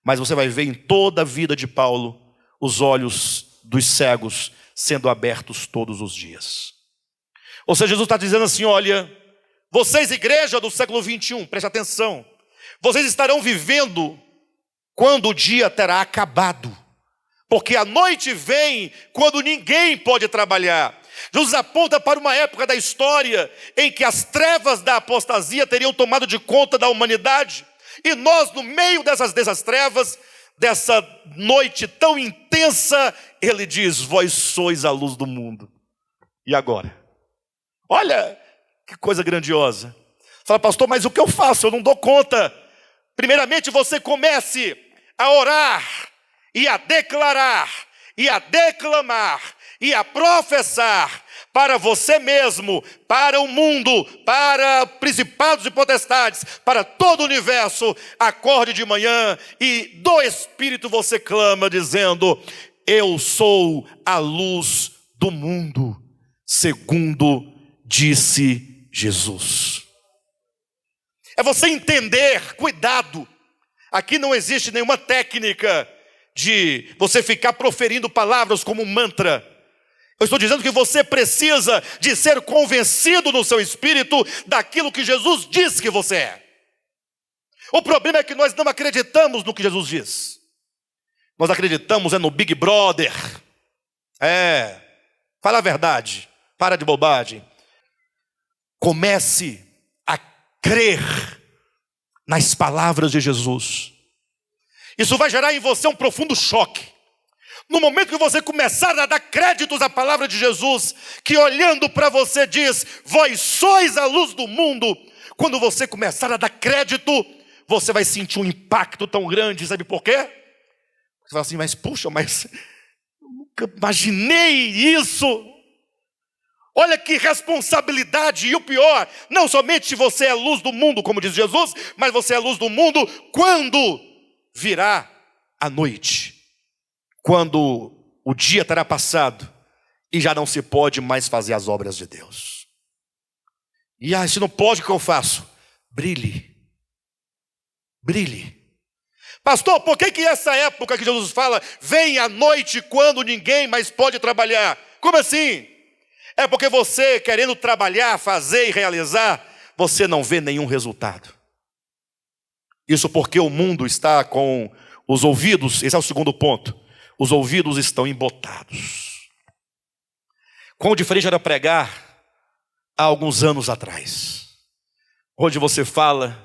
Mas você vai ver em toda a vida de Paulo os olhos dos cegos sendo abertos todos os dias. Ou seja, Jesus está dizendo assim, olha, vocês, igreja do século 21, preste atenção, vocês estarão vivendo quando o dia terá acabado, porque a noite vem quando ninguém pode trabalhar. Jesus aponta para uma época da história em que as trevas da apostasia teriam tomado de conta da humanidade, e nós, no meio dessas trevas, dessa noite tão intensa, ele diz, vós sois a luz do mundo. E agora? Olha que coisa grandiosa. Fala, pastor, mas o que eu faço? Eu não dou conta. Primeiramente, você comece a orar, e a declarar, e a declamar, e a professar para você mesmo, para o mundo, para principados e potestades, para todo o universo. Acorde de manhã e do Espírito você clama dizendo, eu sou a luz do mundo, segundo disse Jesus. É você entender, cuidado, aqui não existe nenhuma técnica de você ficar proferindo palavras como um mantra. Eu estou dizendo que você precisa de ser convencido no seu espírito daquilo que Jesus diz que você é. O problema é que nós não acreditamos no que Jesus diz. Nós acreditamos no Big Brother. Fala a verdade, para de bobagem. Comece a crer nas palavras de Jesus. Isso vai gerar em você um profundo choque. No momento que você começar a dar créditos à palavra de Jesus, que olhando para você diz, vós sois a luz do mundo. Quando você começar a dar crédito, você vai sentir um impacto tão grande, sabe por quê? Você fala assim, mas puxa, mas eu nunca imaginei isso. Olha que responsabilidade, e o pior, não somente você é a luz do mundo, como diz Jesus, mas você é a luz do mundo quando virá a noite. Quando o dia terá passado e já não se pode mais fazer as obras de Deus. E se não pode, o que eu faço? Brilhe. Brilhe. Pastor, por que essa época que Jesus fala, vem a noite quando ninguém mais pode trabalhar? Como assim? É porque você querendo trabalhar, fazer e realizar, você não vê nenhum resultado. Isso porque o mundo está com os ouvidos, esse é o segundo ponto. Os ouvidos estão embotados. Quão diferente era pregar há alguns anos atrás. Onde você fala,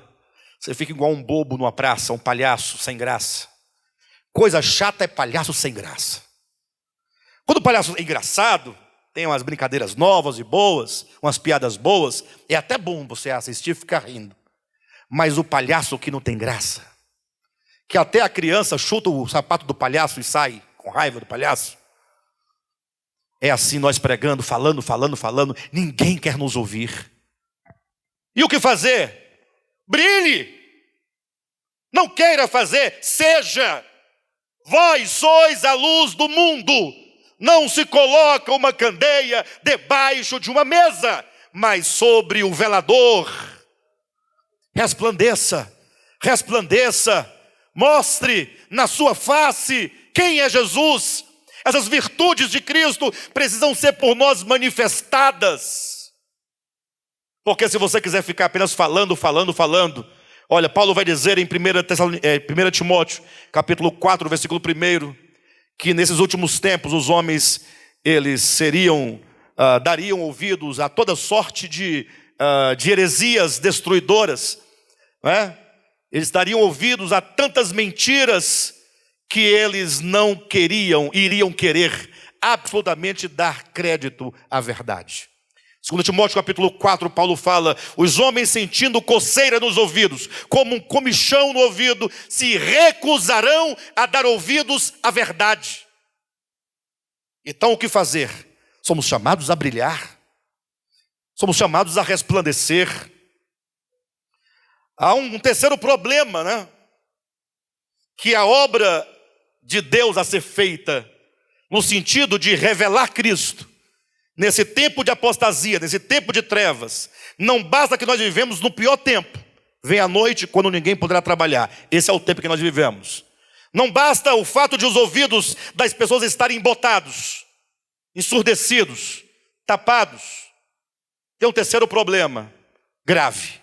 você fica igual um bobo numa praça, um palhaço sem graça. Coisa chata é palhaço sem graça. Quando o palhaço é engraçado, tem umas brincadeiras novas e boas, umas piadas boas, é até bom você assistir e ficar rindo. Mas o palhaço que não tem graça, que até a criança chuta o sapato do palhaço e sai com raiva do palhaço. É assim nós pregando, falando, ninguém quer nos ouvir. E o que fazer? Brilhe! Não queira fazer, seja! Vós sois a luz do mundo. Não se coloca uma candeia debaixo de uma mesa, mas sobre o velador. Resplandeça, resplandeça. Mostre na sua face quem é Jesus. Essas virtudes de Cristo precisam ser por nós manifestadas. Porque se você quiser ficar apenas falando, olha, Paulo vai dizer em 1 Timóteo, capítulo 4, versículo 1, que nesses últimos tempos os homens, eles dariam ouvidos a toda sorte de heresias destruidoras, não é? Eles dariam ouvidos a tantas mentiras que eles não iriam querer absolutamente dar crédito à verdade. 2 Timóteo capítulo 4, Paulo fala, os homens sentindo coceira nos ouvidos, como um comichão no ouvido, se recusarão a dar ouvidos à verdade. Então o que fazer? Somos chamados a brilhar, somos chamados a resplandecer. Há um terceiro problema, né? Que a obra de Deus a ser feita, no sentido de revelar Cristo, nesse tempo de apostasia, nesse tempo de trevas, não basta que nós vivemos no pior tempo. Vem a noite quando ninguém poderá trabalhar. Esse é o tempo que nós vivemos. Não basta o fato de os ouvidos das pessoas estarem embotados, ensurdecidos, tapados. Tem um terceiro problema, grave.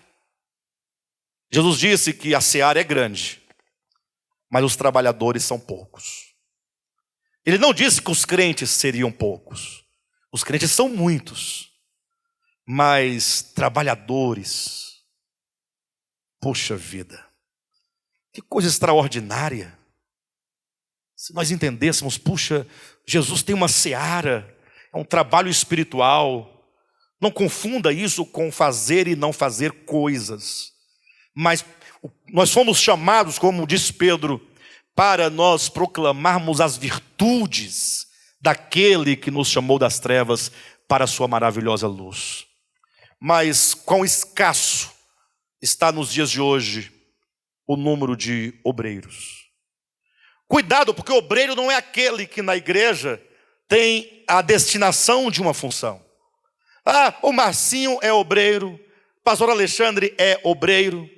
Jesus disse que a seara é grande, mas os trabalhadores são poucos. Ele não disse que os crentes seriam poucos. Os crentes são muitos, mas trabalhadores, poxa vida, que coisa extraordinária. Se nós entendêssemos, puxa, Jesus tem uma seara, é um trabalho espiritual. Não confunda isso com fazer e não fazer coisas. Mas nós fomos chamados, como diz Pedro, para nós proclamarmos as virtudes daquele que nos chamou das trevas para a sua maravilhosa luz. Mas quão escasso está nos dias de hoje o número de obreiros. Cuidado, porque obreiro não é aquele que na igreja tem a destinação de uma função. O Marcinho é obreiro, pastor Alexandre é obreiro,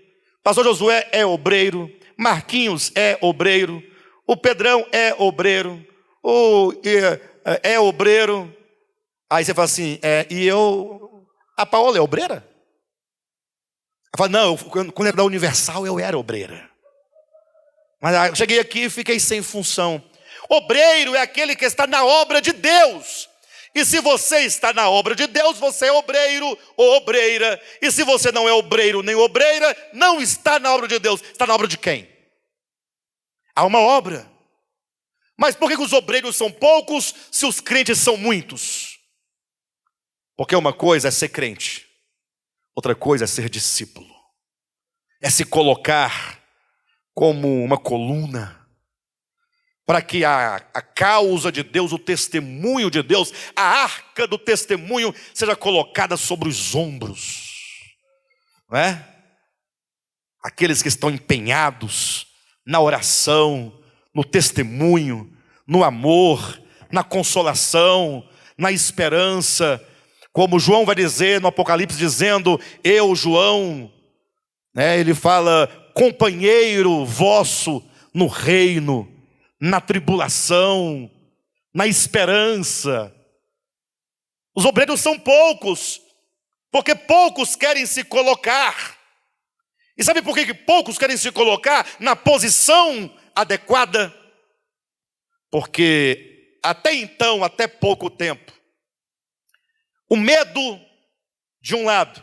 pastor Josué é obreiro, Marquinhos é obreiro, o Pedrão é obreiro, é obreiro. Aí você fala assim, a Paola é obreira? Ela fala, não, quando era da Universal eu era obreira. Mas eu cheguei aqui e fiquei sem função. Obreiro é aquele que está na obra de Deus. E se você está na obra de Deus, você é obreiro ou obreira. E se você não é obreiro nem obreira, não está na obra de Deus. Está na obra de quem? Há uma obra. Mas por que os obreiros são poucos se os crentes são muitos? Porque uma coisa é ser crente, outra coisa é ser discípulo. É se colocar como uma coluna, para que a causa de Deus, o testemunho de Deus, a arca do testemunho seja colocada sobre os ombros, não é? Aqueles que estão empenhados na oração, no testemunho, no amor, na consolação, na esperança, como João vai dizer no Apocalipse, dizendo, eu, João, ele fala, companheiro vosso no reino, na tribulação, na esperança. Os obreiros são poucos, porque poucos querem se colocar. E sabe por que poucos querem se colocar na posição adequada? Porque até então, até pouco tempo, o medo de um lado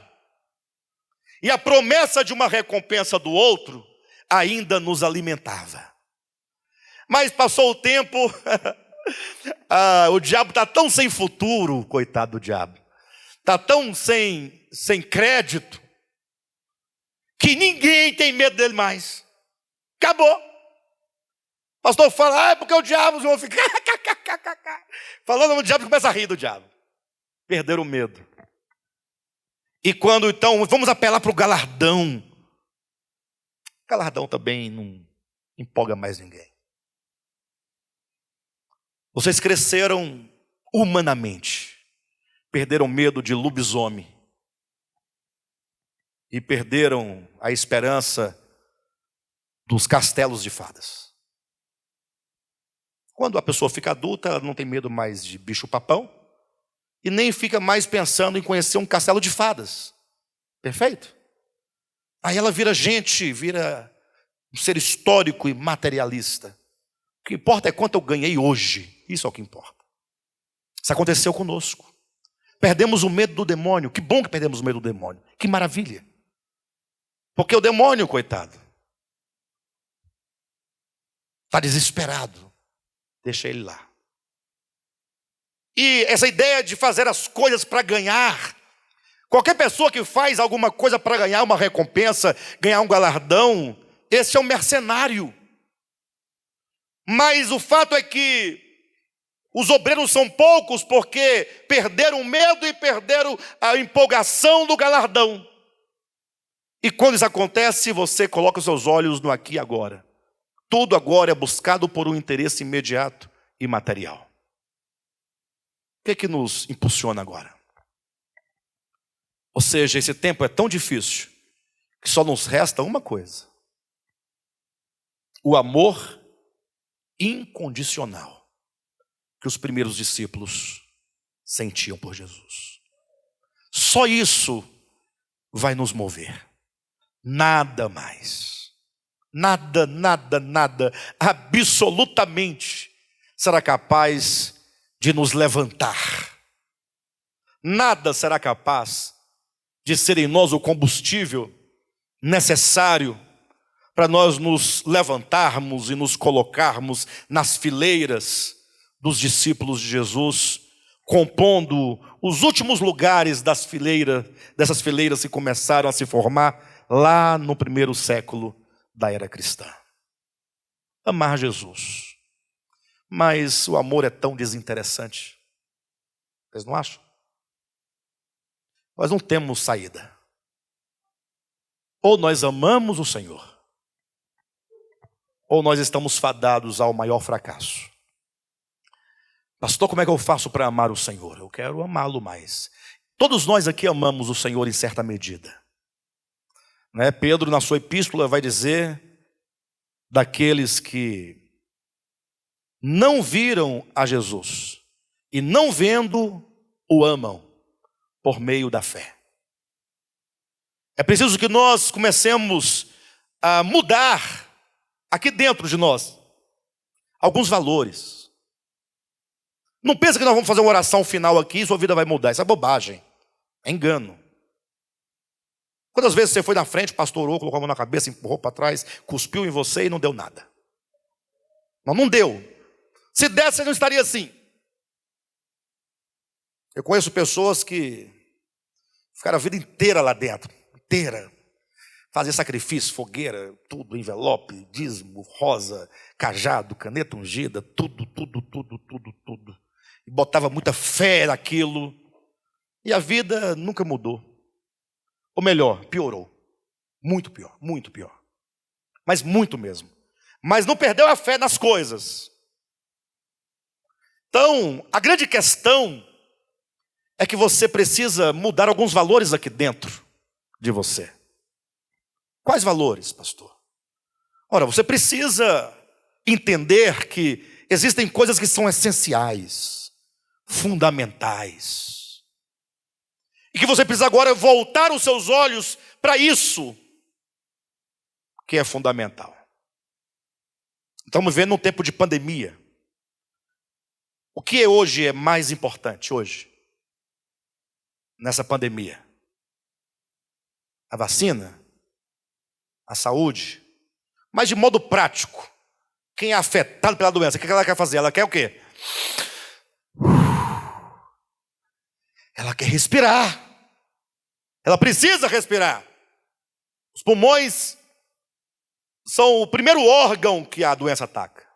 e a promessa de uma recompensa do outro ainda nos alimentava. Mas passou o tempo, o diabo está tão sem futuro, coitado do diabo. Está tão sem crédito, que ninguém tem medo dele mais. Acabou. O pastor fala, porque o diabo, os irmãos ficam falando no diabo, começa a rir do diabo. Perderam o medo. E quando então, vamos apelar para o galardão. O galardão também não empolga mais ninguém. Vocês cresceram humanamente. Perderam medo de lobisomem. E perderam a esperança dos castelos de fadas. Quando a pessoa fica adulta, ela não tem medo mais de bicho-papão. E nem fica mais pensando em conhecer um castelo de fadas. Perfeito? Aí ela vira gente, vira um ser histórico e materialista. O que importa é quanto eu ganhei hoje. Isso é o que importa. Isso aconteceu conosco. Perdemos o medo do demônio. Que bom que perdemos o medo do demônio. Que maravilha. Porque o demônio, coitado, está desesperado. Deixa ele lá. E essa ideia de fazer as coisas para ganhar. Qualquer pessoa que faz alguma coisa para ganhar uma recompensa, ganhar um galardão, esse é um mercenário. Mas o fato é que os obreiros são poucos porque perderam o medo e perderam a empolgação do galardão. E quando isso acontece, você coloca os seus olhos no aqui e agora. Tudo agora é buscado por um interesse imediato e material. O que é que nos impulsiona agora? Ou seja, esse tempo é tão difícil que só nos resta uma coisa: o amor incondicional que os primeiros discípulos sentiam por Jesus. Só isso vai nos mover. Nada mais. Nada, absolutamente será capaz de nos levantar. Nada será capaz de ser em nós o combustível necessário para nós nos levantarmos e nos colocarmos nas fileiras dos discípulos de Jesus, compondo os últimos lugares dessas fileiras que começaram a se formar lá no primeiro século da era cristã. Amar Jesus. Mas o amor é tão desinteressante. Vocês não acham? Nós não temos saída. Ou nós amamos o Senhor, ou nós estamos fadados ao maior fracasso. Pastor, como é que eu faço para amar o Senhor? Eu quero amá-lo mais. Todos nós aqui amamos o Senhor em certa medida. Né? Pedro, na sua epístola, vai dizer daqueles que não viram a Jesus e não vendo o amam por meio da fé. É preciso que nós comecemos a mudar aqui dentro de nós alguns valores. Não pensa que nós vamos fazer uma oração final aqui e sua vida vai mudar. Isso é bobagem, é engano. Quantas vezes você foi na frente, pastorou, colocou a mão na cabeça, empurrou para trás, cuspiu em você e não deu nada? Não deu. Se desse, você não estaria assim. Eu conheço pessoas que ficaram a vida inteira lá dentro, inteira. Fazia sacrifício, fogueira, tudo, envelope, dízimo, rosa, cajado, caneta ungida, tudo. E botava muita fé naquilo. E a vida nunca mudou. Ou melhor, piorou. Muito pior. Mas muito mesmo. Mas não perdeu a fé nas coisas. Então, a grande questão é que você precisa mudar alguns valores aqui dentro de você. Quais valores, pastor? Ora, você precisa entender que existem coisas que são essenciais, fundamentais. E que você precisa agora voltar os seus olhos para isso que é fundamental. Estamos vivendo um tempo de pandemia. O que hoje é mais importante hoje? Nessa pandemia? A vacina? A saúde? Mas de modo prático, quem é afetado pela doença, o que ela quer fazer? Ela quer o quê? Ela quer respirar. Ela precisa respirar. Os pulmões são o primeiro órgão que a doença ataca.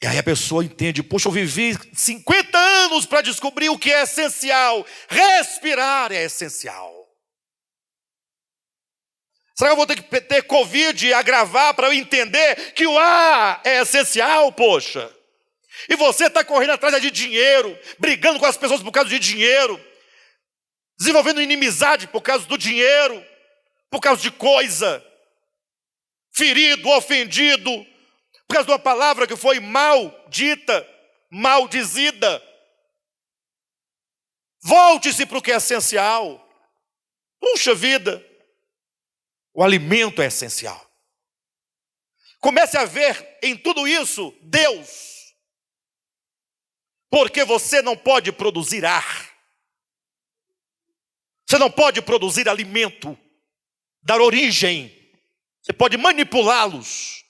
E aí a pessoa entende, puxa, eu vivi 50 anos para descobrir o que é essencial. Respirar é essencial. Será que eu vou ter que ter Covid e agravar para eu entender que o ar é essencial, poxa? E você está correndo atrás de dinheiro, brigando com as pessoas por causa de dinheiro, desenvolvendo inimizade por causa do dinheiro, por causa de coisa, ferido, ofendido, por causa de uma palavra que foi maldita, maldizida. Volte-se para o que é essencial. Puxa vida, o alimento é essencial. Comece a ver em tudo isso Deus. Porque você não pode produzir ar. Você não pode produzir alimento, dar origem. Você pode manipulá-los.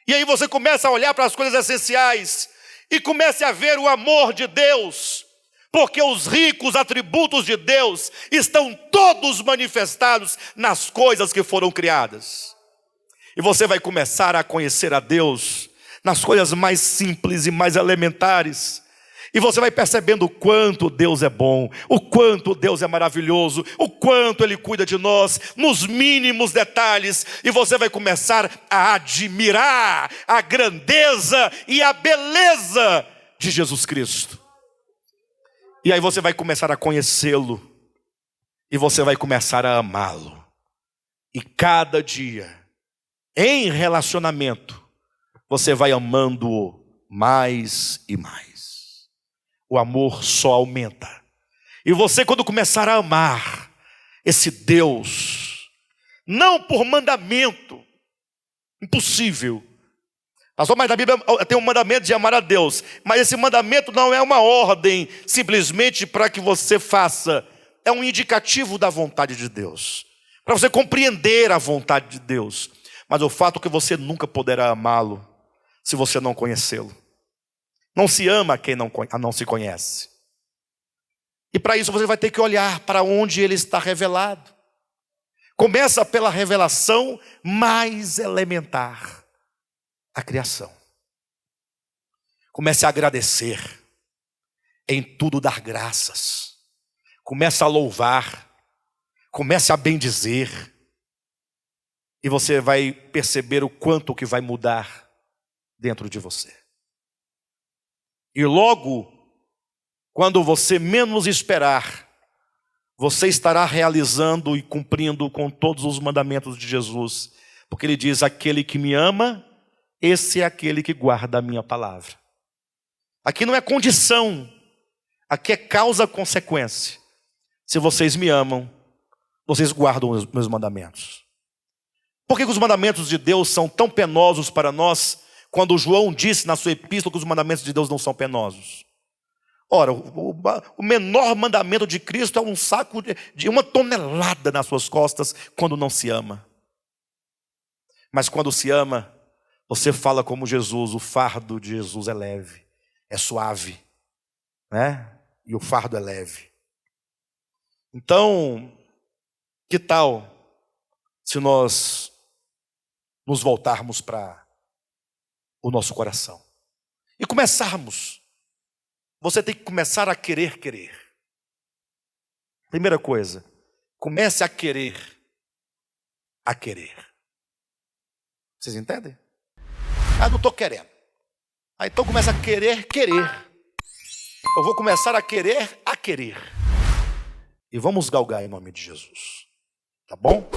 E aí você começa a olhar para as coisas essenciais e começa a ver o amor de Deus. Porque os ricos atributos de Deus estão todos manifestados nas coisas que foram criadas. E você vai começar a conhecer a Deus nas coisas mais simples e mais elementares. E você vai percebendo o quanto Deus é bom, o quanto Deus é maravilhoso, o quanto Ele cuida de nós, nos mínimos detalhes. E você vai começar a admirar a grandeza e a beleza de Jesus Cristo. E aí você vai começar a conhecê-lo. E você vai começar a amá-lo. E cada dia, em relacionamento, você vai amando mais e mais. O amor só aumenta. E você, quando começar a amar esse Deus, não por mandamento, impossível. Pastor, mas na Bíblia tem um mandamento de amar a Deus, mas esse mandamento não é uma ordem simplesmente para que você faça, é um indicativo da vontade de Deus, para você compreender a vontade de Deus. Mas o fato é que você nunca poderá amá-lo se você não conhecê-lo. Não se ama a quem não se conhece. E para isso você vai ter que olhar para onde ele está revelado. Começa pela revelação mais elementar, a criação. Comece a agradecer, em tudo dar graças. Comece a louvar, comece a bendizer. E você vai perceber o quanto que vai mudar dentro de você. E logo, quando você menos esperar, você estará realizando e cumprindo com todos os mandamentos de Jesus. Porque ele diz, aquele que me ama, esse é aquele que guarda a minha palavra. Aqui não é condição, aqui é causa-consequência. Se vocês me amam, vocês guardam os meus mandamentos. Por que os mandamentos de Deus são tão penosos para nós, quando João disse na sua epístola que os mandamentos de Deus não são penosos? Ora, o menor mandamento de Cristo é um saco de 1 tonelada nas suas costas quando não se ama. Mas quando se ama, você fala como Jesus, o fardo de Jesus é leve, é suave, né? E o fardo é leve. Então, que tal se nós nos voltarmos para o nosso coração e começarmos? Você tem que começar a querer. Primeira coisa, comece a querer. Vocês entendem? Não estou querendo. Então começa a querer. Eu vou começar a querer. E vamos galgar em nome de Jesus. Tá bom?